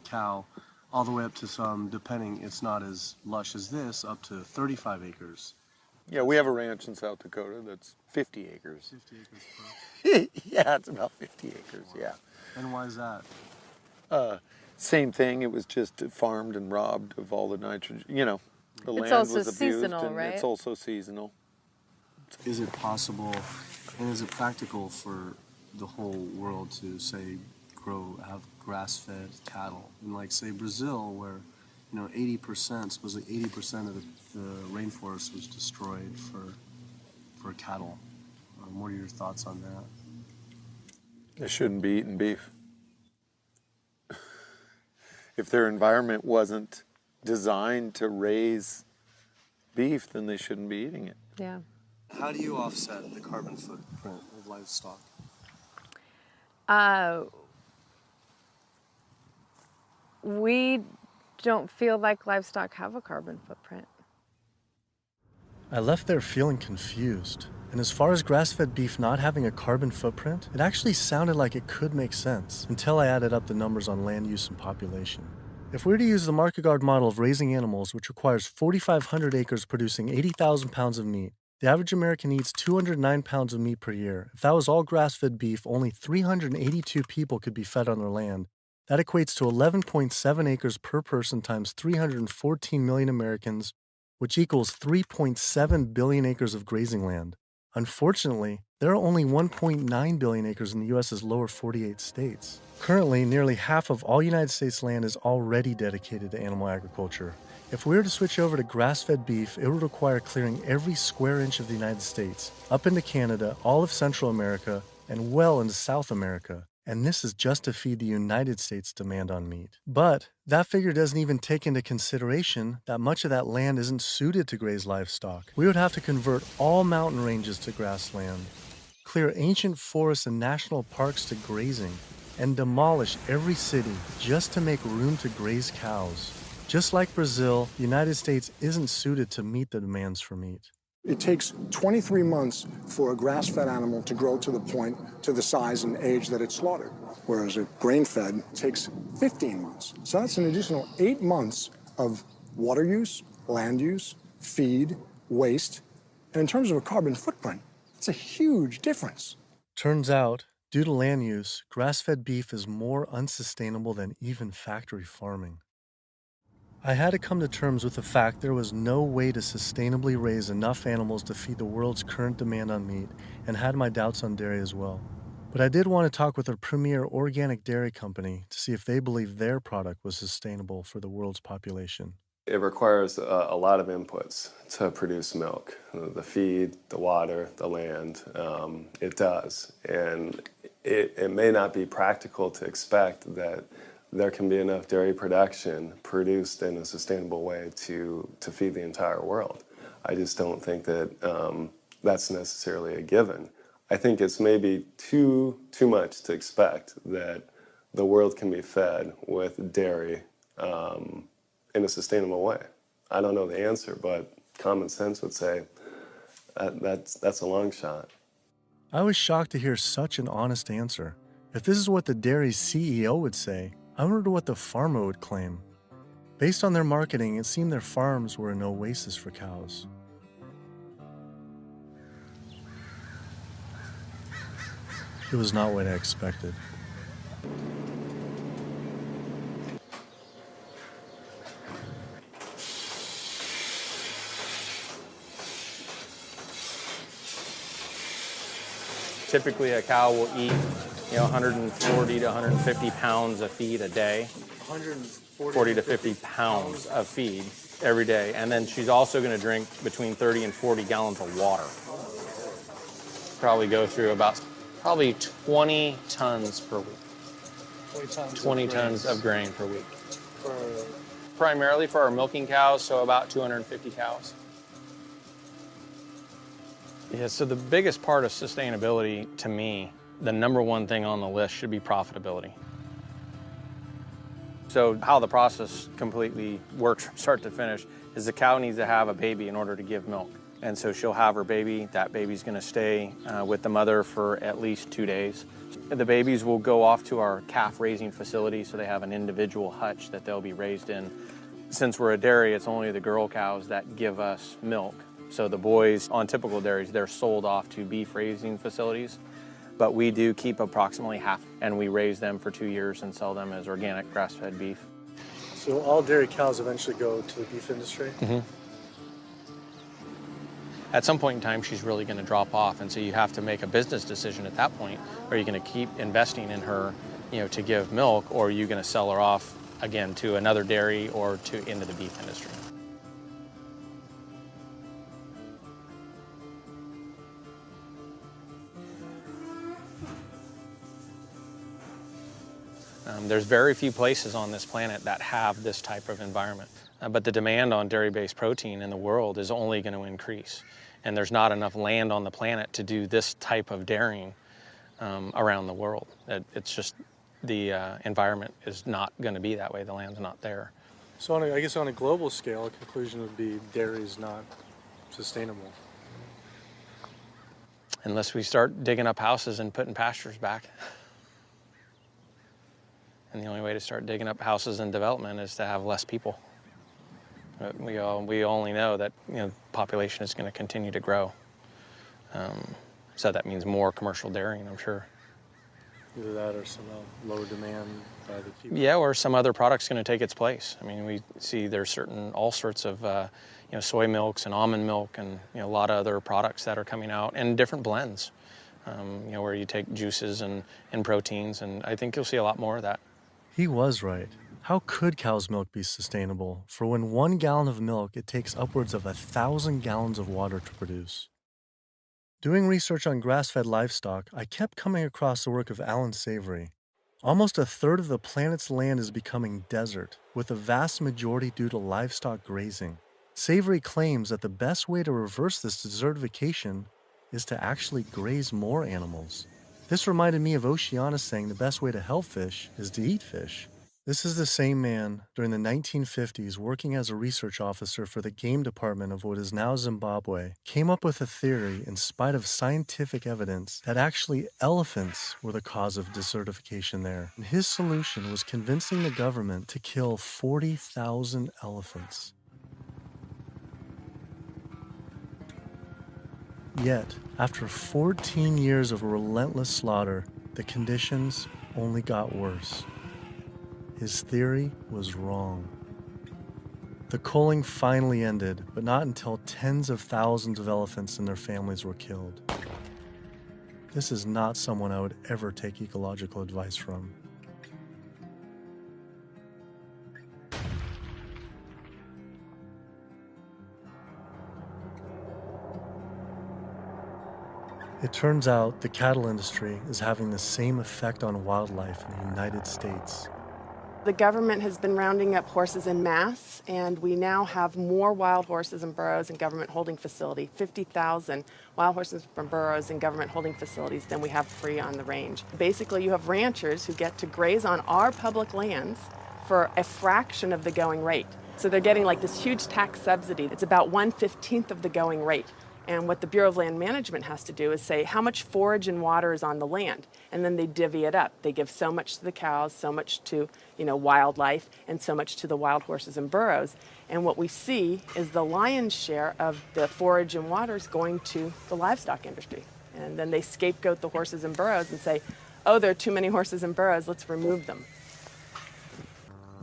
cow, all the way up to some, depending, it's not as lush as this, up to 35 acres. Yeah, we have a ranch in South Dakota that's 50 acres. 50 acres per. Yeah, it's about 50 acres, yeah. And why is that? Same thing, it was just farmed and robbed of all the nitrogen, the land was abused. It's also seasonal, right? It's also seasonal. Is it possible, and is it practical for the whole world to, say, have grass-fed cattle? And like, say, Brazil, where, 80%, supposedly 80% of the rainforest was destroyed for cattle. What are your thoughts on that? They shouldn't be eating beef. If their environment wasn't designed to raise beef, then they shouldn't be eating it. Yeah. How do you offset the carbon footprint of livestock? We don't feel like livestock have a carbon footprint. I left there feeling confused. And as far as grass-fed beef not having a carbon footprint, it actually sounded like it could make sense until I added up the numbers on land use and population. If we were to use the market guard model of raising animals, which requires 4,500 acres producing 80,000 pounds of meat, the average American eats 209 pounds of meat per year. If that was all grass-fed beef, only 382 people could be fed on their land. That equates to 11.7 acres per person times 314 million Americans, which equals 3.7 billion acres of grazing land. Unfortunately, there are only 1.9 billion acres in the U.S.'s lower 48 states. Currently, nearly half of all United States land is already dedicated to animal agriculture. If we were to switch over to grass-fed beef, it would require clearing every square inch of the United States, up into Canada, all of Central America, and well into South America. And this is just to feed the United States' demand on meat. But that figure doesn't even take into consideration that much of that land isn't suited to graze livestock. We would have to convert all mountain ranges to grassland, clear ancient forests and national parks to grazing, and demolish every city just to make room to graze cows. Just like Brazil, the United States isn't suited to meet the demands for meat. It takes 23 months for a grass-fed animal to grow to the size and age that it's slaughtered, whereas a grain-fed takes 15 months. So that's an additional 8 months of water use, land use, feed, waste, and in terms of a carbon footprint, it's a huge difference. Turns out, due to land use, grass-fed beef is more unsustainable than even factory farming. I had to come to terms with the fact there was no way to sustainably raise enough animals to feed the world's current demand on meat, and had my doubts on dairy as well. But I did want to talk with a premier organic dairy company to see if they believe their product was sustainable for the world's population. It requires a lot of inputs to produce milk. The feed, the water, the land, it does. And it may not be practical to expect that there can be enough dairy production produced in a sustainable way to feed the entire world. I just don't think that that's necessarily a given. I think it's maybe too much to expect that the world can be fed with dairy in a sustainable way. I don't know the answer, but common sense would say that's a long shot. I was shocked to hear such an honest answer. If this is what the dairy's CEO would say, I wonder what the farmer would claim. Based on their marketing, it seemed their farms were an oasis for cows. It was not what I expected. Typically, a cow will eat 140 to 150 pounds of feed a day. 40 to 50 pounds of feed every day. And then she's also going to drink between 30 and 40 gallons of water. Probably go through about 20 tons per week. 20 tons of grain per week. Primarily for our milking cows, so about 250 cows. Yeah, so the biggest part of sustainability to me, the number one thing on the list should be profitability. So how the process completely works from start to finish is the cow needs to have a baby in order to give milk. And so she'll have her baby. That baby's going to stay with the mother for at least 2 days. The babies will go off to our calf raising facility, so they have an individual hutch that they'll be raised in. Since we're a dairy, it's only the girl cows that give us milk. So the boys on typical dairies, they're sold off to beef raising facilities. But we do keep approximately half, and we raise them for 2 years and sell them as organic grass-fed beef. So all dairy cows eventually go to the beef industry? Mm-hmm. At some point in time, she's really going to drop off, and so you have to make a business decision at that point. Are you going to keep investing in her, to give milk, or are you going to sell her off again to another dairy or into the beef industry? There's very few places on this planet that have this type of environment. But the demand on dairy-based protein in the world is only going to increase. And there's not enough land on the planet to do this type of dairying around the world. It's just the environment is not going to be that way. The land's not there. So I guess on a global scale, a conclusion would be dairy is not sustainable? Unless we start digging up houses and putting pastures back. And the only way to start digging up houses and development is to have less people. We only know that population is going to continue to grow. So that means more commercial dairying, I'm sure. Either that or some lower demand by the people. Yeah, or some other product's going to take its place. I mean, we see there's all sorts of soy milks and almond milk and a lot of other products that are coming out, and different blends. Where you take juices and proteins, and I think you'll see a lot more of that. He was right. How could cow's milk be sustainable? For when 1 gallon of milk, it takes upwards of 1,000 gallons of water to produce. Doing research on grass-fed livestock, I kept coming across the work of Alan Savory. Almost a third of the planet's land is becoming desert, with the vast majority due to livestock grazing. Savory claims that the best way to reverse this desertification is to actually graze more animals. This reminded me of Oceana saying the best way to help fish is to eat fish. This is the same man, during the 1950s, working as a research officer for the game department of what is now Zimbabwe, came up with a theory, in spite of scientific evidence, that actually elephants were the cause of desertification there. And his solution was convincing the government to kill 40,000 elephants. Yet, after 14 years of relentless slaughter, the conditions only got worse. His theory was wrong. The culling finally ended, but not until tens of thousands of elephants and their families were killed. This is not someone I would ever take ecological advice from. It turns out the cattle industry is having the same effect on wildlife in the United States. The government has been rounding up horses en masse, and we now have more wild horses and burros in government holding facility, 50,000 wild horses and burros in government holding facilities than we have free on the range. Basically, you have ranchers who get to graze on our public lands for a fraction of the going rate. So they're getting like this huge tax subsidy. It's about 1/15 of the going rate. And what the Bureau of Land Management has to do is say how much forage and water is on the land, and then they divvy it up. They give so much to the cows, so much to wildlife, and so much to the wild horses and burros. And what we see is the lion's share of the forage and water is going to the livestock industry. And then they scapegoat the horses and burros and say, oh, there are too many horses and burros, let's remove them.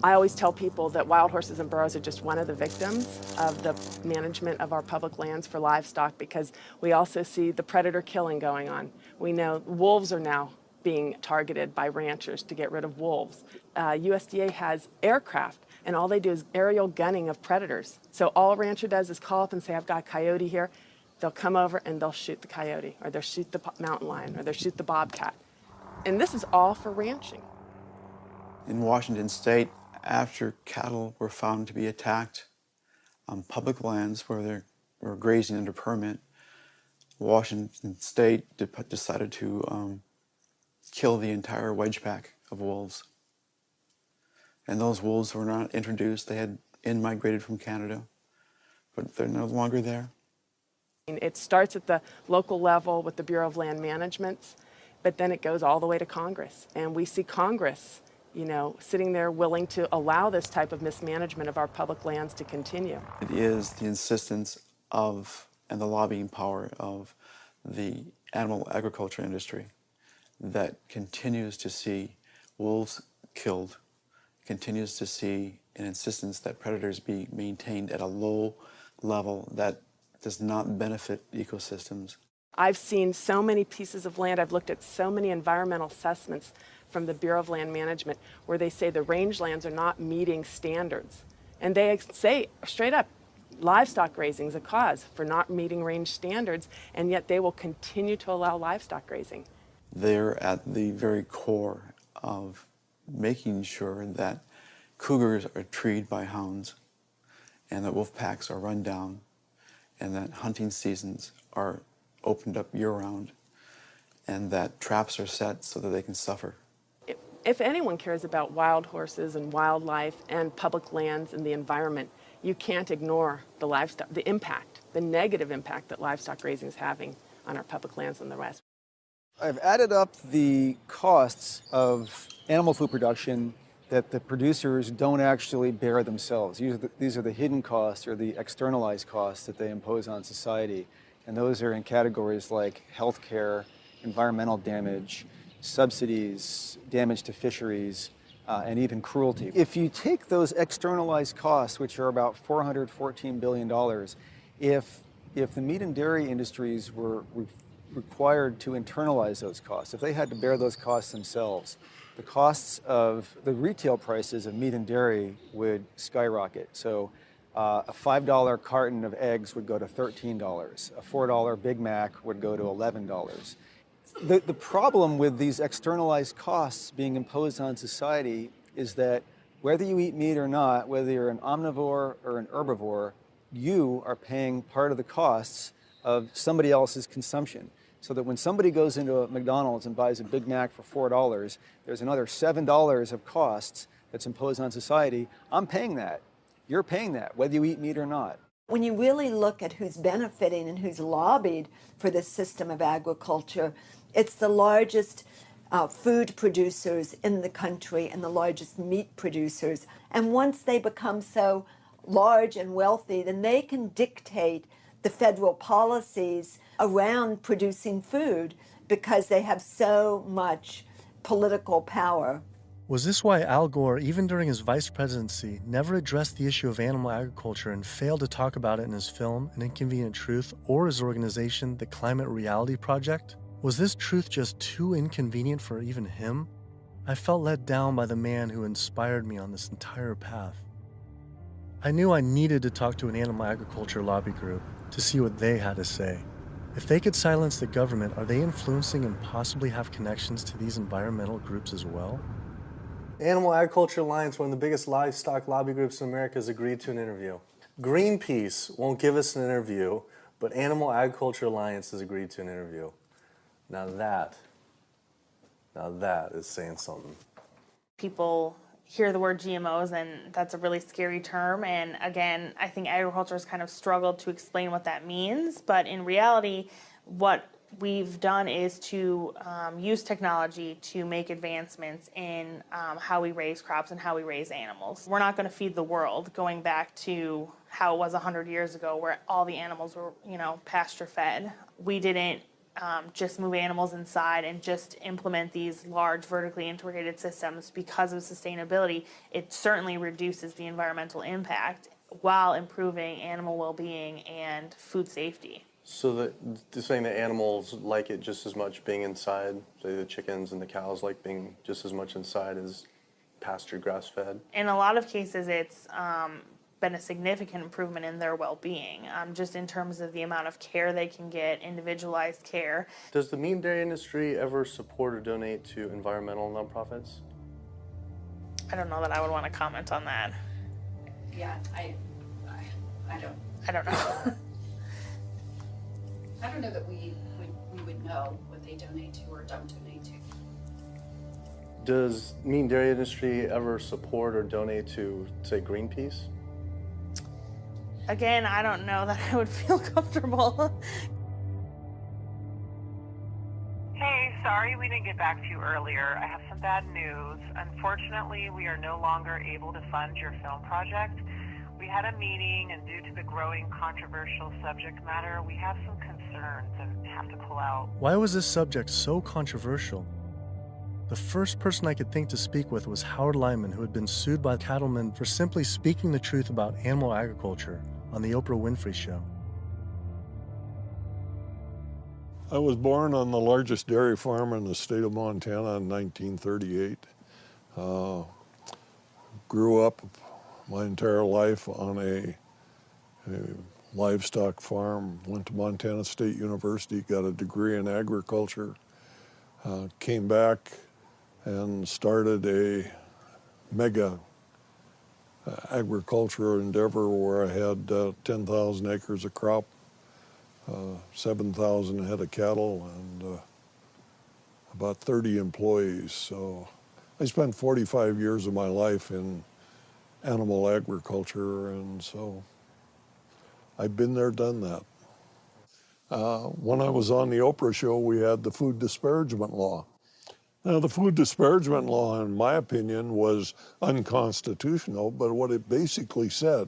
I always tell people that wild horses and burros are just one of the victims of the management of our public lands for livestock, because we also see the predator killing going on. We know wolves are now being targeted by ranchers to get rid of wolves. USDA has aircraft, and all they do is aerial gunning of predators. So all a rancher does is call up and say, I've got a coyote here. They'll come over and they'll shoot the coyote, or they'll shoot the mountain lion, or they'll shoot the bobcat. And this is all for ranching. In Washington State, after cattle were found to be attacked on public lands where they were grazing under permit, Washington State decided to kill the entire wedge pack of wolves. And those wolves were not introduced. They had in-migrated from Canada, but they're no longer there. It starts at the local level with the Bureau of Land Management, but then it goes all the way to Congress. And we see Congress sitting there willing to allow this type of mismanagement of our public lands to continue. It is the insistence of and the lobbying power of the animal agriculture industry that continues to see wolves killed, continues to see an insistence that predators be maintained at a low level that does not benefit ecosystems. I've seen so many pieces of land, I've looked at so many environmental assessments from the Bureau of Land Management where they say the rangelands are not meeting standards. And they say straight up, livestock grazing is a cause for not meeting range standards, and yet they will continue to allow livestock grazing. They're at the very core of making sure that cougars are treed by hounds, and that wolf packs are run down, and that hunting seasons are opened up year-round, and that traps are set so that they can suffer. If anyone cares about wild horses and wildlife and public lands and the environment, you can't ignore the livestock, the impact the negative impact that livestock raising is having on our public lands in the West. I've added up the costs of animal food production that the producers don't actually bear themselves. These are the hidden costs or the externalized costs that they impose on society. And those are in categories like healthcare, environmental damage, subsidies, damage to fisheries, and even cruelty. If you take those externalized costs, which are about $414 billion, if the meat and dairy industries were required to internalize those costs, if they had to bear those costs themselves, the costs of the retail prices of meat and dairy would skyrocket. So a $5 carton of eggs would go to $13. A $4 Big Mac would go to $11. The problem with these externalized costs being imposed on society is that whether you eat meat or not, whether you're an omnivore or an herbivore, you are paying part of the costs of somebody else's consumption. So that when somebody goes into a McDonald's and buys a Big Mac for $4, there's another $7 of costs that's imposed on society. I'm paying that. You're paying that, whether you eat meat or not. When you really look at who's benefiting and who's lobbied for this system of agriculture, it's the largest food producers in the country and the largest meat producers. And once they become so large and wealthy, then they can dictate the federal policies around producing food because they have so much political power. Was this why Al Gore, even during his vice presidency, never addressed the issue of animal agriculture and failed to talk about it in his film, An Inconvenient Truth, or his organization, the Climate Reality Project? Was this truth just too inconvenient for even him? I felt let down by the man who inspired me on this entire path. I knew I needed to talk to an animal agriculture lobby group to see what they had to say. If they could silence the government, are they influencing and possibly have connections to these environmental groups as well? Animal Agriculture Alliance, one of the biggest livestock lobby groups in America, has agreed to an interview. Greenpeace won't give us an interview, but Animal Agriculture Alliance has agreed to an interview. Now that is saying something. People hear the word GMOs and that's a really scary term, and again, I think agriculture has kind of struggled to explain what that means, but in reality, what we've done is to use technology to make advancements in how we raise crops and how we raise animals. We're not going to feed the world, going back to how it was 100 years ago where all the animals were, pasture fed. We didn't just move animals inside and just implement these large vertically integrated systems because of sustainability. It certainly reduces the environmental impact while improving animal well-being and food safety. So they're saying that animals like it just as much being inside, say the chickens and the cows like being just as much inside as pasture grass-fed? In a lot of cases, it's been a significant improvement in their well-being, just in terms of the amount of care they can get, individualized care. Does the meat and dairy industry ever support or donate to environmental nonprofits? I don't know that I would want to comment on that. Yeah, I don't. I don't know. I don't know that we would know what they donate to or don't donate to. Does meat and dairy industry ever support or donate to, say, Greenpeace? Again, I don't know that I would feel comfortable. Hey, sorry we didn't get back to you earlier. I have some bad news. Unfortunately, we are no longer able to fund your film project. We had a meeting, and due to the growing controversial subject matter, we have some concerns and have to pull out. Why was this subject so controversial? The first person I could think to speak with was Howard Lyman, who had been sued by cattlemen for simply speaking the truth about animal agriculture on the Oprah Winfrey Show. I was born on the largest dairy farm in the state of Montana in 1938. Grew up my entire life on a livestock farm, went to Montana State University, got a degree in agriculture, came back and started a mega agricultural endeavor where I had 10,000 acres of crop, 7,000 head of cattle, and about 30 employees. So I spent 45 years of my life in animal agriculture, and so I've been there, done that. When I was on the Oprah show, we had the food disparagement law. Now, the food disparagement law, in my opinion, was unconstitutional, but what it basically said,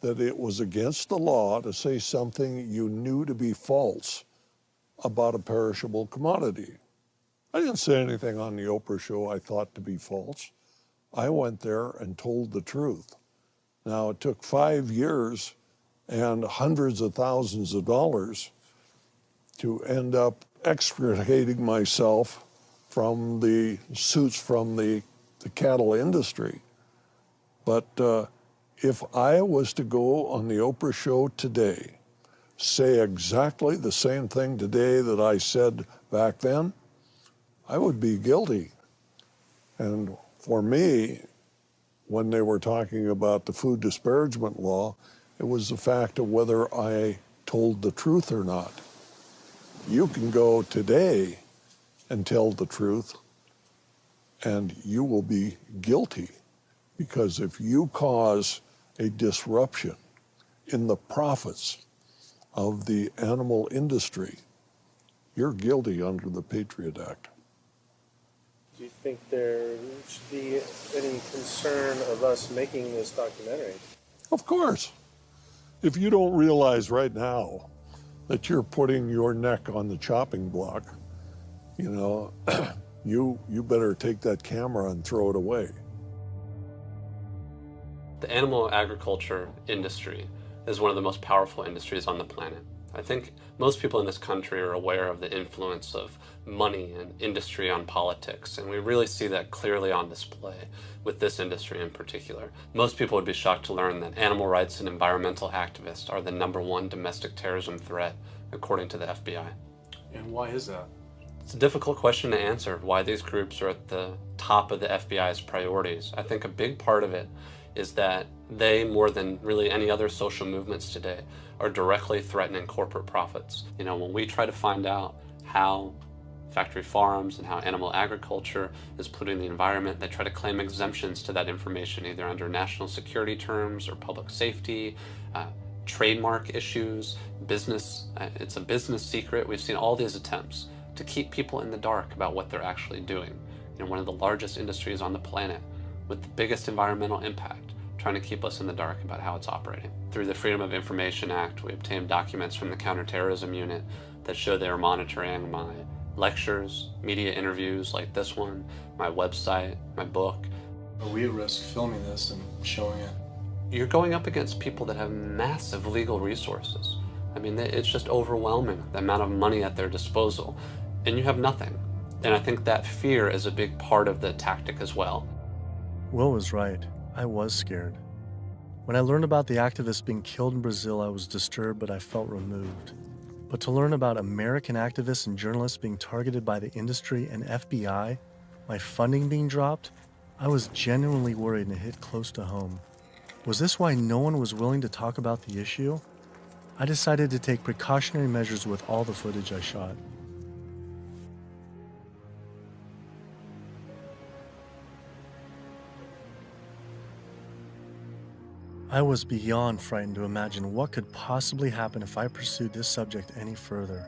that it was against the law to say something you knew to be false about a perishable commodity. I didn't say anything on the Oprah show I thought to be false. I went there and told the truth. Now, it took 5 years and hundreds of thousands of dollars to end up extricating myself from the suits from the cattle industry. But if I was to go on the Oprah show today, say exactly the same thing today that I said back then, I would be guilty. And for me, when they were talking about the food disparagement law, it was the fact of whether I told the truth or not. You can go today and tell the truth, and you will be guilty, because if you cause a disruption in the profits of the animal industry, you're guilty under the Patriot Act. Do you think there should be any concern of us making this documentary? Of course. If you don't realize right now that you're putting your neck on the chopping block, you know, you better take that camera and throw it away. The animal agriculture industry is one of the most powerful industries on the planet. I think most people in this country are aware of the influence of money and industry on politics, and we really see that clearly on display with this industry in particular. Most people would be shocked to learn that animal rights and environmental activists are the #1 domestic terrorism threat, according to the FBI. And why is that? It's a difficult question to answer, why these groups are at the top of the FBI's priorities. I think a big part of it is that they, more than really any other social movements today, are directly threatening corporate profits. You know, when we try to find out how factory farms and how animal agriculture is polluting the environment, they try to claim exemptions to that information, either under national security terms or public safety, trademark issues, business. It's a business secret. We've seen all these attempts to keep people in the dark about what they're actually doing. You know, one of the largest industries on the planet with the biggest environmental impact, trying to keep us in the dark about how it's operating. Through the Freedom of Information Act, we obtained documents from the Counterterrorism Unit that show they were monitoring my lectures, media interviews like this one, my website, my book. Are we at risk filming this and showing it? You're going up against people that have massive legal resources. I mean, it's just overwhelming, the amount of money at their disposal, and you have nothing. And I think that fear is a big part of the tactic as well. Will was right. I was scared. When I learned about the activists being killed in Brazil, I was disturbed, but I felt removed. But to learn about American activists and journalists being targeted by the industry and FBI, my funding being dropped, I was genuinely worried and it hit close to home. Was this why no one was willing to talk about the issue? I decided to take precautionary measures with all the footage I shot. I was beyond frightened to imagine what could possibly happen if I pursued this subject any further.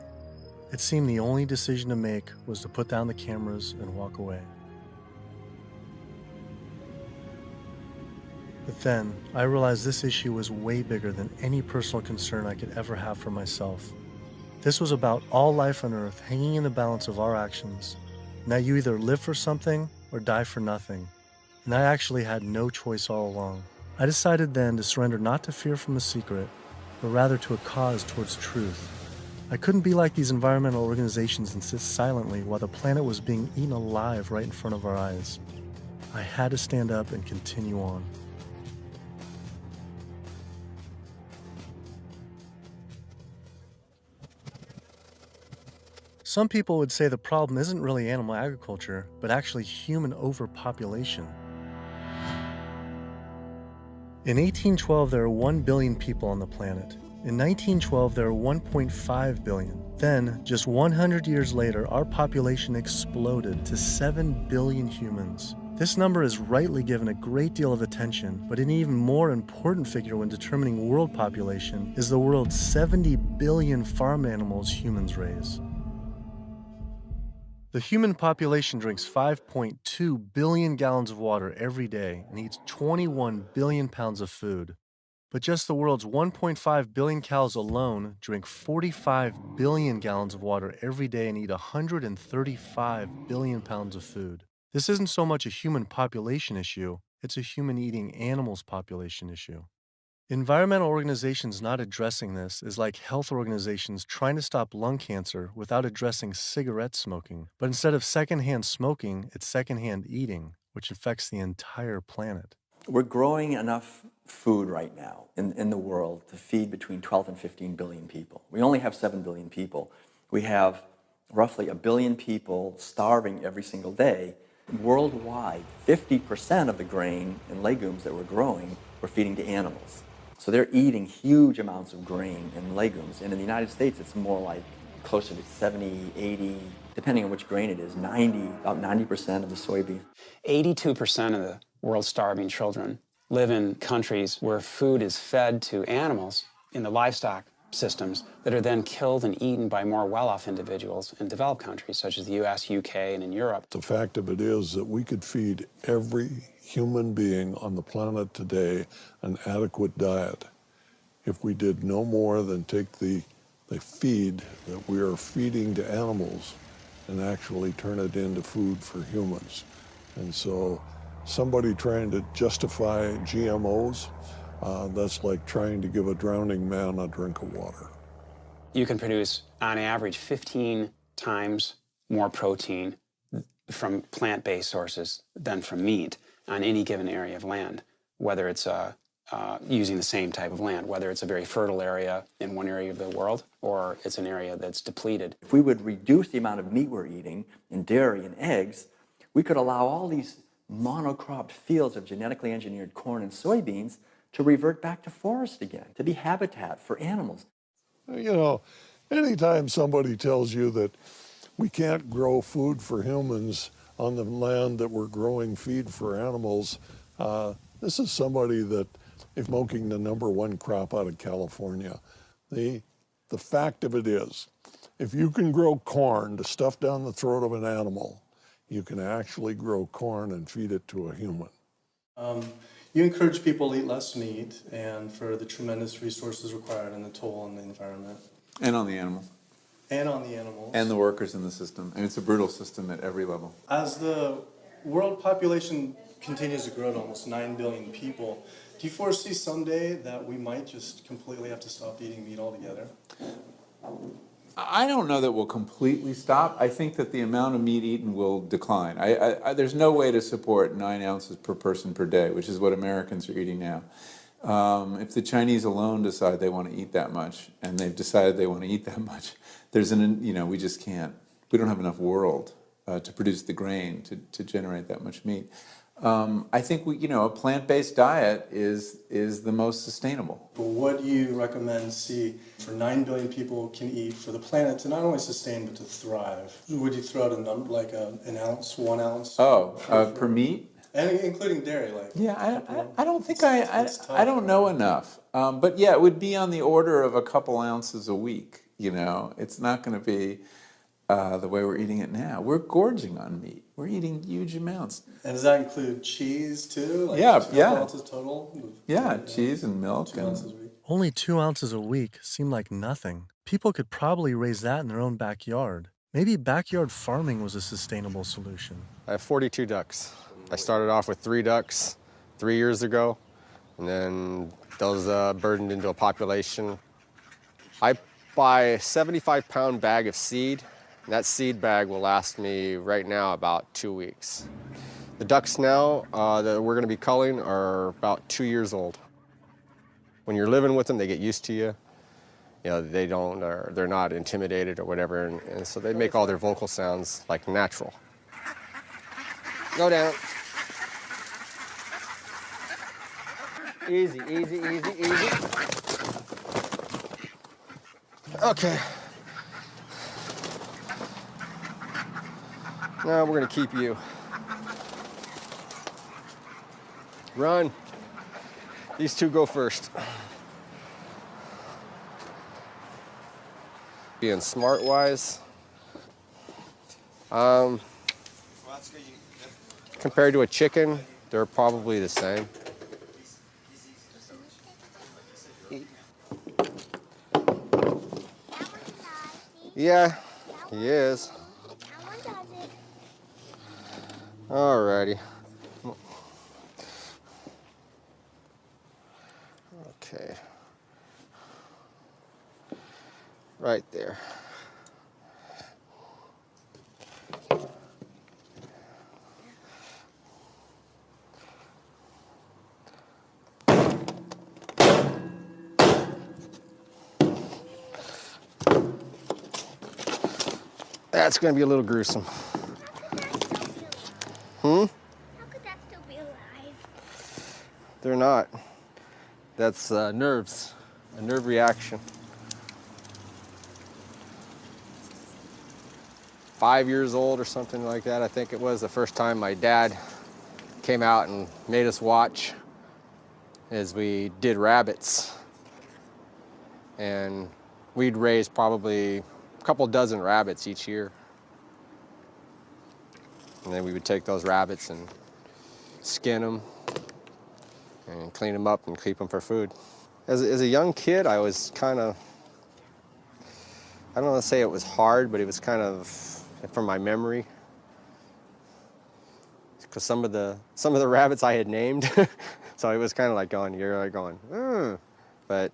It seemed the only decision to make was to put down the cameras and walk away. But then, I realized this issue was way bigger than any personal concern I could ever have for myself. This was about all life on Earth hanging in the balance of our actions, and that you either live for something or die for nothing. And I actually had no choice all along. I decided then to surrender not to fear from the secret, but rather to a cause towards truth. I couldn't be like these environmental organizations and sit silently while the planet was being eaten alive right in front of our eyes. I had to stand up and continue on. Some people would say the problem isn't really animal agriculture, but actually human overpopulation. In 1812, there were 1 billion people on the planet. In 1912, there were 1.5 billion. Then, just 100 years later, our population exploded to 7 billion humans. This number is rightly given a great deal of attention, but an even more important figure when determining world population is the world's 70 billion farm animals humans raise. The human population drinks 5.2 billion gallons of water every day and eats 21 billion pounds of food. But just the world's 1.5 billion cows alone drink 45 billion gallons of water every day and eat 135 billion pounds of food. This isn't so much a human population issue, it's a human eating animals population issue. Environmental organizations not addressing this is like health organizations trying to stop lung cancer without addressing cigarette smoking. But instead of secondhand smoking, it's secondhand eating, which affects the entire planet. We're growing enough food right now in the world to feed between 12 and 15 billion people. We only have 7 billion people. We have roughly 1 billion people starving every single day. Worldwide, 50% of the grain and legumes that we're growing, we're feeding to animals. So they're eating huge amounts of grain and legumes. And in the United States, it's more like closer to 70, 80, depending on which grain it is, about 90% of the soybean. 82% of the world's starving children live in countries where food is fed to animals in the livestock systems that are then killed and eaten by more well-off individuals in developed countries such as the US, UK, and in Europe. The fact of it is that we could feed every human being on the planet today an adequate diet if we did no more than take the feed that we are feeding to animals and actually turn it into food for humans. And so somebody trying to justify GMOs, that's like trying to give a drowning man a drink of water. You can produce, on average, 15 times more protein from plant-based sources than from meat on any given area of land, whether it's using the same type of land, whether it's a very fertile area in one area of the world or it's an area that's depleted. If we would reduce the amount of meat we're eating and dairy and eggs, we could allow all these monocropped fields of genetically engineered corn and soybeans to revert back to forest again, to be habitat for animals. You know, anytime somebody tells you that we can't grow food for humans on the land that we're growing feed for animals, this is somebody that is smoking the #1 crop out of California. The fact of it is, if you can grow corn to stuff down the throat of an animal, you can actually grow corn and feed it to a human. You encourage people to eat less meat and for the tremendous resources required and the toll on the environment. And on the animal. And on the animals. And the workers in the system. And it's a brutal system at every level. As the world population continues to grow to almost 9 billion people, do you foresee someday that we might just completely have to stop eating meat altogether? I don't know that we'll completely stop. I think that the amount of meat eaten will decline. There's no way to support 9 ounces per person per day, which is what Americans are eating now. If the Chinese alone decide they want to eat that much, and they've decided they want to eat that much, we just can't. We don't have enough world to produce the grain to generate that much meat. I think a plant-based diet is the most sustainable. But what do you recommend for 9 billion people can eat for the planet to not only sustain but to thrive? Would you throw out a number like an ounce, 1 ounce? Per meat? And including dairy, like. Yeah, I don't think I don't know enough. But yeah, it would be on the order of a couple ounces a week. It's not going to be the way we're eating it now. We're gorging on meat. We're eating huge amounts. And does that include cheese too? Like Yeah. 2 ounces total? Yeah, cheese and milk. 2 ounces a week. Only 2 ounces a week seem like nothing. People could probably raise that in their own backyard. Maybe backyard farming was a sustainable solution. I have 42 ducks. I started off with 3 ducks 3 years ago, and then those burdened into a population. I buy a 75-pound bag of seed. And that seed bag will last me right now about 2 weeks. The ducks now that we're going to be culling are about 2 years old. When you're living with them, they get used to you. They're not intimidated or whatever, and so they make all their vocal sounds like natural. Go down. Easy, easy, easy, easy. Okay. Now we're going to keep you. Run. These two go first. Being smart-wise, compared to a chicken, they're probably the same. Yeah, he is. Alrighty. Okay. Right there. That's going to be a little gruesome. How could that still be alive? They're not. That's nerves, a nerve reaction. 5 years old or something like that, I think it was the first time my dad came out and made us watch as we did rabbits. And we'd raise probably a couple dozen rabbits each year. And then we would take those rabbits and skin them and clean them up and keep them for food. As a young kid, I was kind of, I don't want to say it was hard, but it was kind of, from my memory, because some of the rabbits I had named, so it was kind of like going, you're like going, but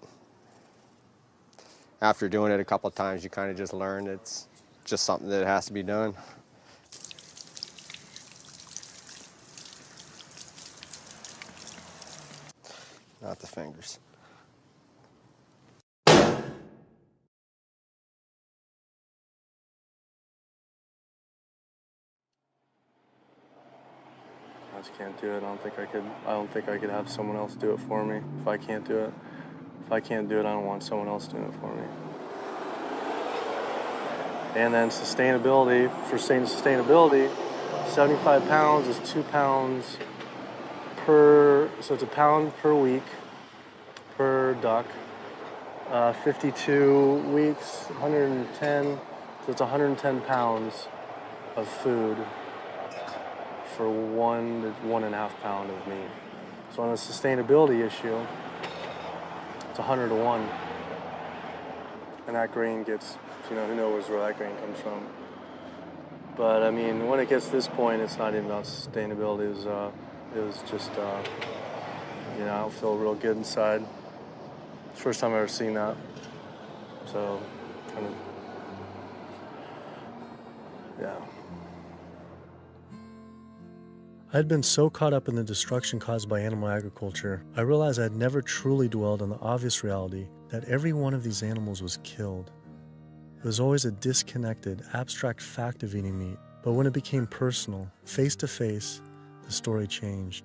after doing it a couple of times, you kind of just learn it's just something that has to be done. Not the fingers. I just can't do it. I don't think I could have someone else do it for me if I can't do it. If I can't do it, I don't want someone else doing it for me. And then sustainability, for sustainability, 75 pounds is 2 pounds per, so it's a pound per week per duck. 52 weeks, 110, so it's 110 pounds of food for 1 to 1.5 pound of meat. So on a sustainability issue, it's 100 to 1. And that grain gets, who knows where that grain comes from. But I mean, when it gets to this point, it's not even about sustainability. It was just, I don't feel real good inside. It's the first time I've ever seen that. So, kind of, yeah. I'd been so caught up in the destruction caused by animal agriculture, I realized I'd never truly dwelled on the obvious reality that every one of these animals was killed. It was always a disconnected, abstract fact of eating meat, but when it became personal, face to face, the story changed.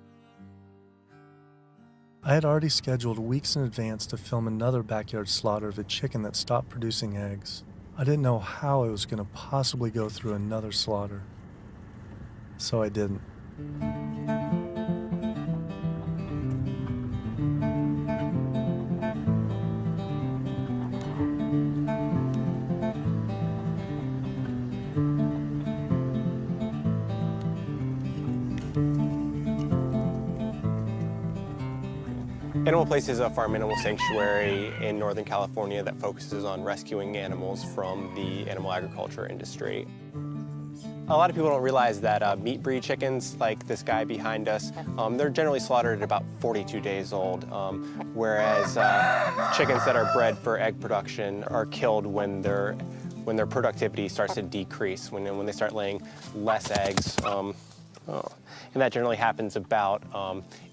I had already scheduled weeks in advance to film another backyard slaughter of a chicken that stopped producing eggs. I didn't know how I was going to possibly go through another slaughter. So I didn't. Animal Place is a farm animal sanctuary in Northern California that focuses on rescuing animals from the animal agriculture industry. A lot of people don't realize that meat breed chickens, like this guy behind us, they're generally slaughtered at about 42 days old, whereas chickens that are bred for egg production are killed when their productivity starts to decrease, when they start laying less eggs. And that generally happens about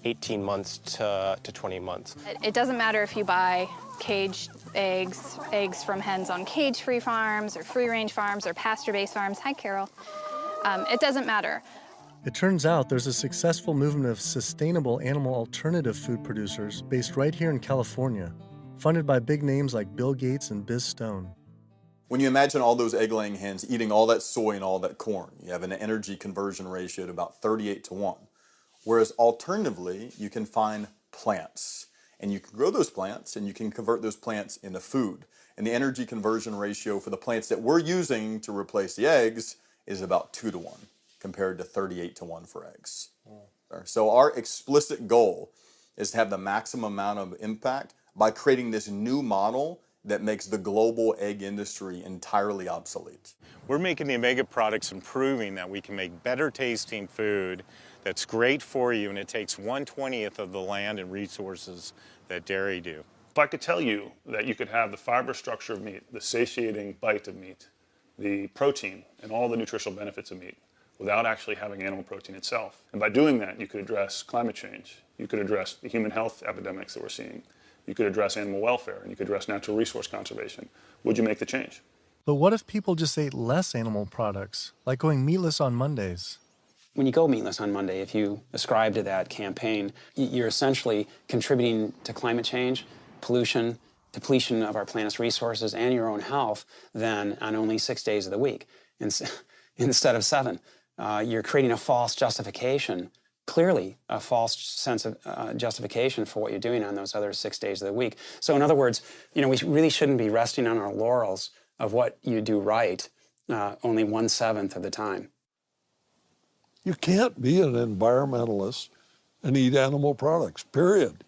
18 months to 20 months. It doesn't matter if you buy caged eggs, eggs from hens on cage-free farms or free-range farms or pasture-based farms. Hi, Carol. It doesn't matter. It turns out there's a successful movement of sustainable animal alternative food producers based right here in California, funded by big names like Bill Gates and Biz Stone. When you imagine all those egg-laying hens eating all that soy and all that corn, you have an energy conversion ratio at about 38 to 1. Whereas alternatively, you can find plants. And you can grow those plants and you can convert those plants into food. And the energy conversion ratio for the plants that we're using to replace the eggs is about 2 to 1 compared to 38 to 1 for eggs. So our explicit goal is to have the maximum amount of impact by creating this new model that makes the global egg industry entirely obsolete. We're making the Omega products and proving that we can make better tasting food that's great for you, and it takes 1/20th of the land and resources that dairy do. If I could tell you that you could have the fiber structure of meat, the satiating bite of meat, the protein, and all the nutritional benefits of meat without actually having animal protein itself, and by doing that, you could address climate change, you could address the human health epidemics that we're seeing, you could address animal welfare, and you could address natural resource conservation, would you make the change? But what if people just ate less animal products, like going meatless on Mondays? When you go meatless on Monday, if you ascribe to that campaign, you're essentially contributing to climate change, pollution, depletion of our planet's resources, and your own health, then on only 6 days of the week instead of 7. You're creating a false justification, clearly a false sense of justification for what you're doing on those other 6 days of the week. So in other words, we really shouldn't be resting on our laurels of what you do right only 1/7 of the time. You can't be an environmentalist and eat animal products, period.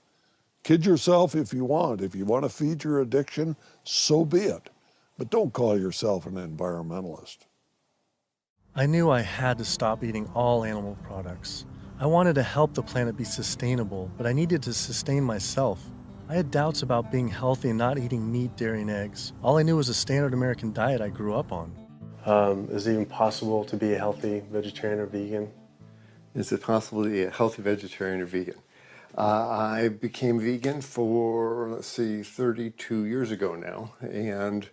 Kid yourself if you want. If you want to feed your addiction, so be it. But don't call yourself an environmentalist. I knew I had to stop eating all animal products. I wanted to help the planet be sustainable, but I needed to sustain myself. I had doubts about being healthy and not eating meat, dairy, and eggs. All I knew was a standard American diet I grew up on. Is it even possible to be a healthy vegetarian or vegan? Is it possible to be a healthy vegetarian or vegan? I became vegan for, 32 years ago now, and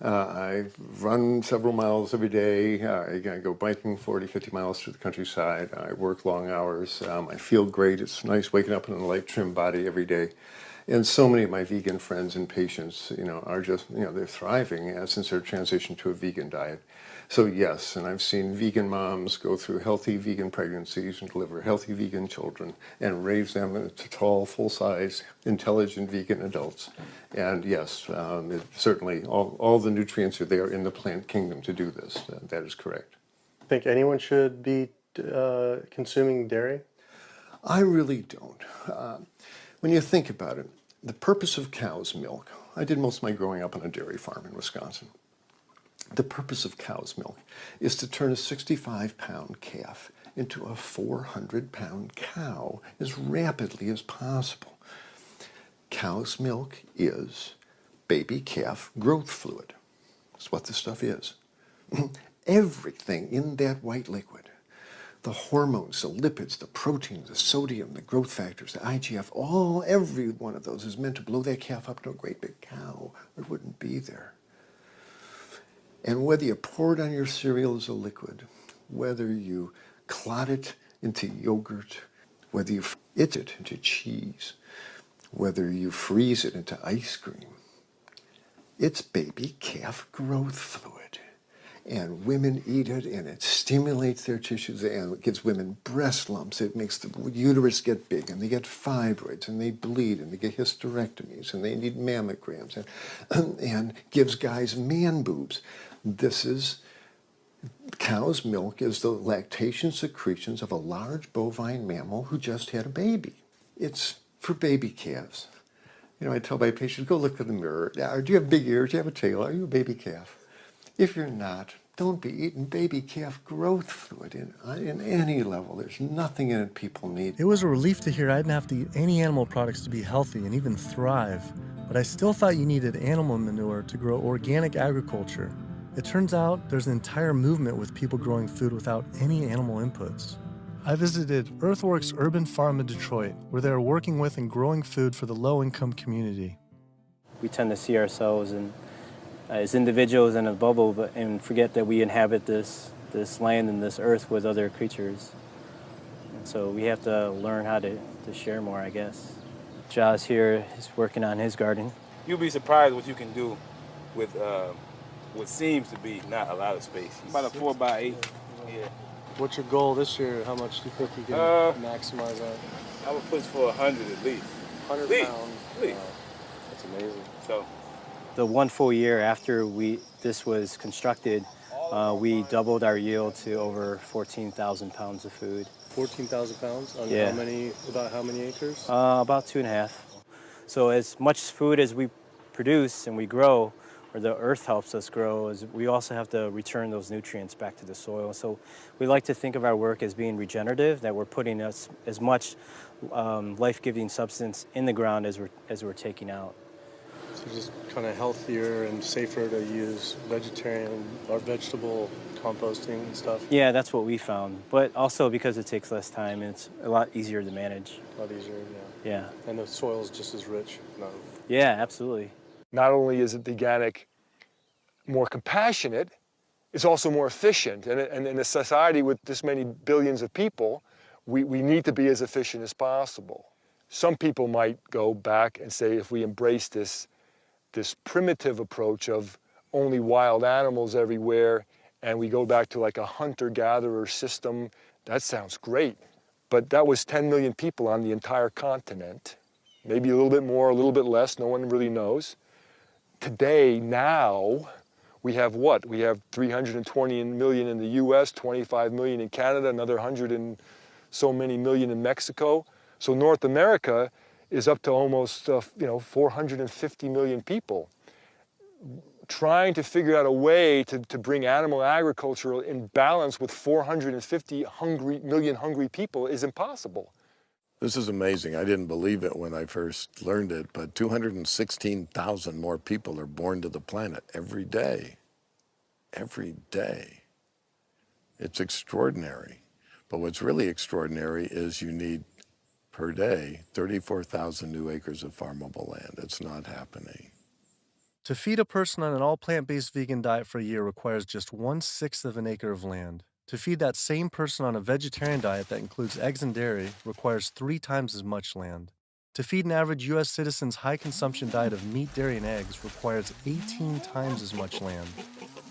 I run several miles every day. I go biking 40, 50 miles through the countryside. I work long hours. I feel great. It's nice waking up in a light, trim body every day. And so many of my vegan friends and patients, are just, they're thriving since their transition to a vegan diet. So yes, and I've seen vegan moms go through healthy vegan pregnancies and deliver healthy vegan children and raise them to tall, full-size, intelligent vegan adults. And yes, certainly all the nutrients are there in the plant kingdom to do this. That is correct. Think anyone should be consuming dairy? I really don't. When you think about it, the purpose of cow's milk, I did most of my growing up on a dairy farm in Wisconsin. The purpose of cow's milk is to turn a 65-pound calf into a 400-pound cow as rapidly as possible. Cow's milk is baby calf growth fluid. That's what the stuff is. Everything in that white liquid, the hormones, the lipids, the proteins, the sodium, the growth factors, the IGF, every one of those is meant to blow that calf up to a great big cow, or it wouldn't be there. And whether you pour it on your cereal as a liquid, whether you clot it into yogurt, whether you it into cheese, whether you freeze it into ice cream, it's baby calf growth fluid. And women eat it, and it stimulates their tissues, and it gives women breast lumps. It makes the uterus get big, and they get fibroids, and they bleed, and they get hysterectomies, and they need mammograms, and gives guys man boobs. This is, cow's milk is the lactation secretions of a large bovine mammal who just had a baby. It's for baby calves. I tell my patients, go look in the mirror. Do you have big ears? Do you have a tail? Are you a baby calf? If you're not, don't be eating baby calf growth fluid in any level. There's nothing in it people need. It was a relief to hear I didn't have to eat any animal products to be healthy and even thrive. But I still thought you needed animal manure to grow organic agriculture. It turns out there's an entire movement with people growing food without any animal inputs. I visited Earthworks Urban Farm in Detroit, where they are working with and growing food for the low-income community. We tend to see ourselves as individuals in a bubble, and forget that we inhabit this land and this earth with other creatures. And so we have to learn how to share more, I guess. Jaws here is working on his garden. You'll be surprised what you can do with what seems to be not a lot of space. About a 4x8. Yeah. What's your goal this year? How much do you think you can maximize that? I would push for 100 at least. 100 pounds. At least. That's amazing. So, the one full year after this was constructed, we doubled our yield to over 14,000 pounds of food. 14,000 pounds on Yeah. about how many acres? About 2.5. So as much food as we produce and we grow, or the earth helps us grow, is we also have to return those nutrients back to the soil. So we like to think of our work as being regenerative, that we're putting as much life-giving substance in the ground as we're taking out. So just kind of healthier and safer to use vegetarian or vegetable composting and stuff? Yeah, that's what we found. But also because it takes less time, it's a lot easier to manage. A lot easier, yeah. Yeah. And the soil's just as rich? No. Yeah, absolutely. Not only is it veganic more compassionate, it's also more efficient. And in a society with this many billions of people, we need to be as efficient as possible. Some people might go back and say, if we embrace this primitive approach of only wild animals everywhere, and we go back to like a hunter-gatherer system, that sounds great. But that was 10 million people on the entire continent. Maybe a little bit more, a little bit less, no one really knows. Today, now, we have what? We have 320 million in the US, 25 million in Canada, another 100 and so many million in Mexico. So North America is up to almost 450 million people. Trying to figure out a way to bring animal agriculture in balance with 450 million hungry people is impossible. This is amazing. I didn't believe it when I first learned it, but 216,000 more people are born to the planet every day. Every day. It's extraordinary. But what's really extraordinary is you need, per day, 34,000 new acres of farmable land. It's not happening. To feed a person on an all-plant-based vegan diet for a year requires just 1/6 of an acre of land. To feed that same person on a vegetarian diet that includes eggs and dairy requires 3 times as much land. To feed an average U.S. citizen's high-consumption diet of meat, dairy, and eggs requires 18 times as much land.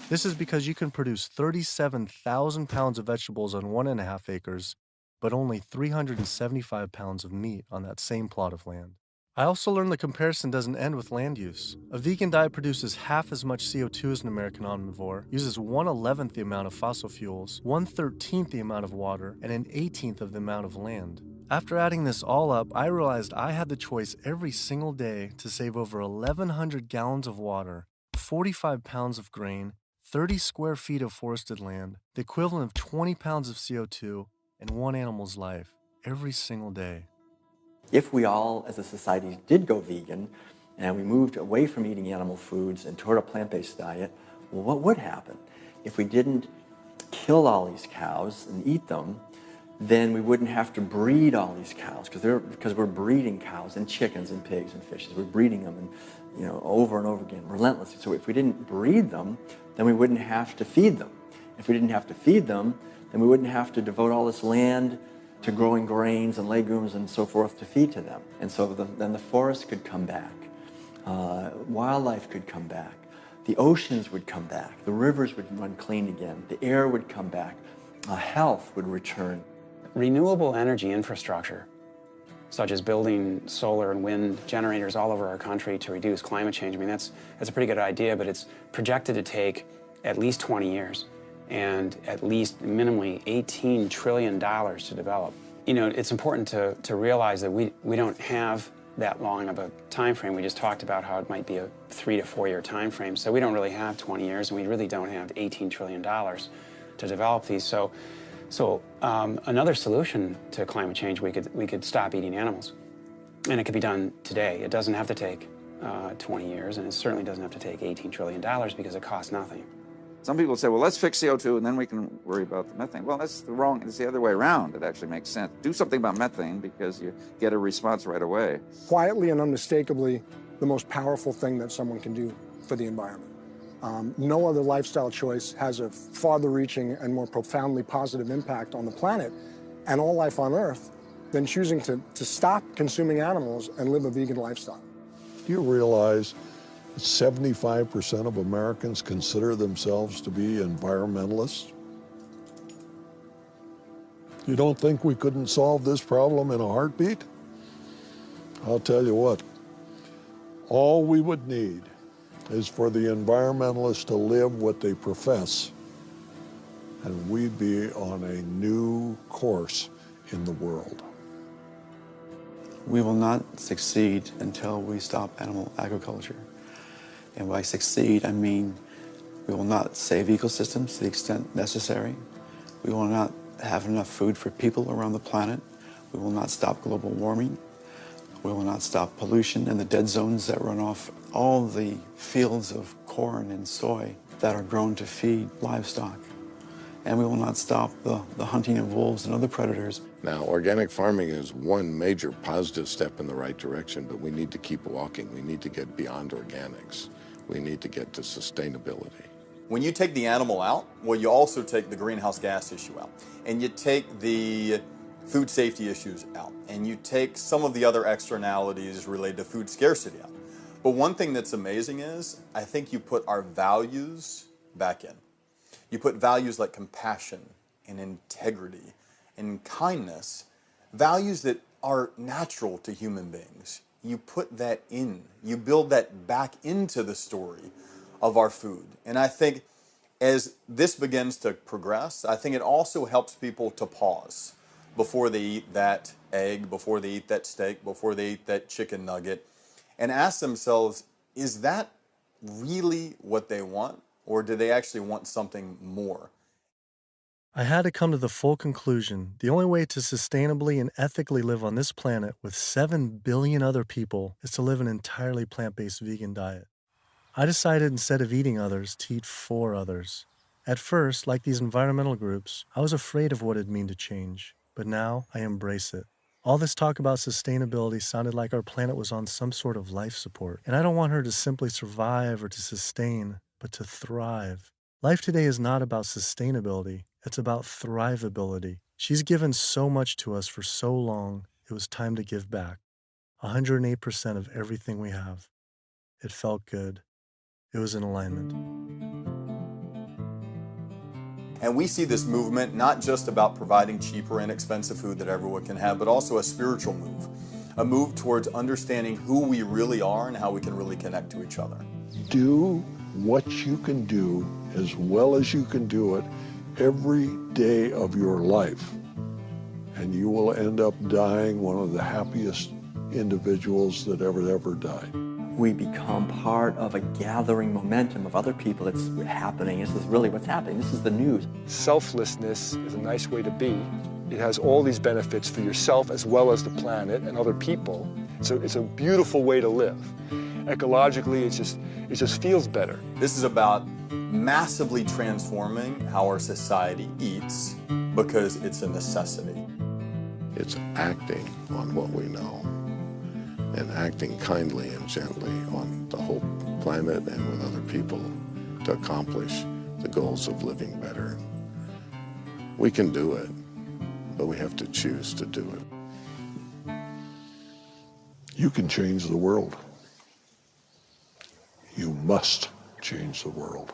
This is because you can produce 37,000 pounds of vegetables on 1.5 acres, but only 375 pounds of meat on that same plot of land. I also learned the comparison doesn't end with land use. A vegan diet produces half as much CO2 as an American omnivore, uses 1/11th the amount of fossil fuels, 1/13th the amount of water, and 1/18th of the amount of land. After adding this all up, I realized I had the choice every single day to save over 1,100 gallons of water, 45 pounds of grain, 30 square feet of forested land, the equivalent of 20 pounds of CO2, and one animal's life, every single day. If we all, as a society, did go vegan, and we moved away from eating animal foods and toward a plant-based diet, well, what would happen? If we didn't kill all these cows and eat them, then we wouldn't have to breed all these cows, because we're breeding cows and chickens and pigs and fishes. We're breeding them over and over again, relentlessly. So if we didn't breed them, then we wouldn't have to feed them. If we didn't have to feed them, then we wouldn't have to devote all this land to growing grains and legumes and so forth to feed to them. And so then the forest could come back. Wildlife could come back. The oceans would come back. The rivers would run clean again. The air would come back. Health would return. Renewable energy infrastructure, such as building solar and wind generators all over our country to reduce climate change, I mean, that's a pretty good idea, but it's projected to take at least 20 years. And at least minimally $18 trillion to develop. You know, it's important to realize that we don't have that long of a time frame. We just talked about how it might be a 3 to 4 year time frame. So we don't really have 20 years, and we really don't have $18 trillion to develop these. So another solution to climate change, we could stop eating animals. And it could be done today. It doesn't have to take 20 years, and it certainly doesn't have to take $18 trillion because it costs nothing. Some people say, well, let's fix CO2 and then we can worry about the methane. Well, it's the other way around. It actually makes sense. Do something about methane because you get a response right away. Quietly and unmistakably, the most powerful thing that someone can do for the environment. No other lifestyle choice has a farther-reaching and more profoundly positive impact on the planet and all life on Earth than choosing to stop consuming animals and live a vegan lifestyle. Do you realize 75% of Americans consider themselves to be environmentalists? You don't think we couldn't solve this problem in a heartbeat? I'll tell you what, all we would need is for the environmentalists to live what they profess, and we'd be on a new course in the world. We will not succeed until we stop animal agriculture. And by succeed, I mean we will not save ecosystems to the extent necessary. We will not have enough food for people around the planet. We will not stop global warming. We will not stop pollution and the dead zones that run off all the fields of corn and soy that are grown to feed livestock. And we will not stop the hunting of wolves and other predators. Now, organic farming is one major positive step in the right direction, but we need to keep walking. We need to get beyond organics. We need to get to sustainability. When you take the animal out, well, you also take the greenhouse gas issue out, and you take the food safety issues out, and you take some of the other externalities related to food scarcity out. But one thing that's amazing is, I think you put our values back in. You put values like compassion and integrity and kindness, values that are natural to human beings. You put that in. You build that back into the story of our food. And I think as this begins to progress, I think it also helps people to pause before they eat that egg, before they eat that steak, before they eat that chicken nugget, and ask themselves, is that really what they want? Or do they actually want something more? I had to come to the full conclusion the only way to sustainably and ethically live on this planet with 7 billion other people is to live an entirely plant-based vegan diet. I decided instead of eating others to eat for others. At first, like these environmental groups, I was afraid of what it'd mean to change, but now I embrace it. All this talk about sustainability sounded like our planet was on some sort of life support, and I don't want her to simply survive or to sustain, but to thrive. Life today is not about sustainability, it's about thrivability. She's given so much to us for so long, it was time to give back. 108% of everything we have. It felt good. It was in alignment. And we see this movement not just about providing cheaper and inexpensive food that everyone can have, but also a spiritual move. A move towards understanding who we really are and how we can really connect to each other. Do what you can do as well as you can do it every day of your life, and you will end up dying one of the happiest individuals that ever died. We become part of a gathering momentum of other people that's happening. This is really what's happening. This is the news. Selflessness is a nice way to be. It has all these benefits for yourself as well as the planet and other people. So it's a beautiful way to live. Ecologically, it just feels better. This is about massively transforming how our society eats because it's a necessity. It's acting on what we know and acting kindly and gently on the whole planet and with other people to accomplish the goals of living better. We can do it, but we have to choose to do it. You can change the world. You must change the world.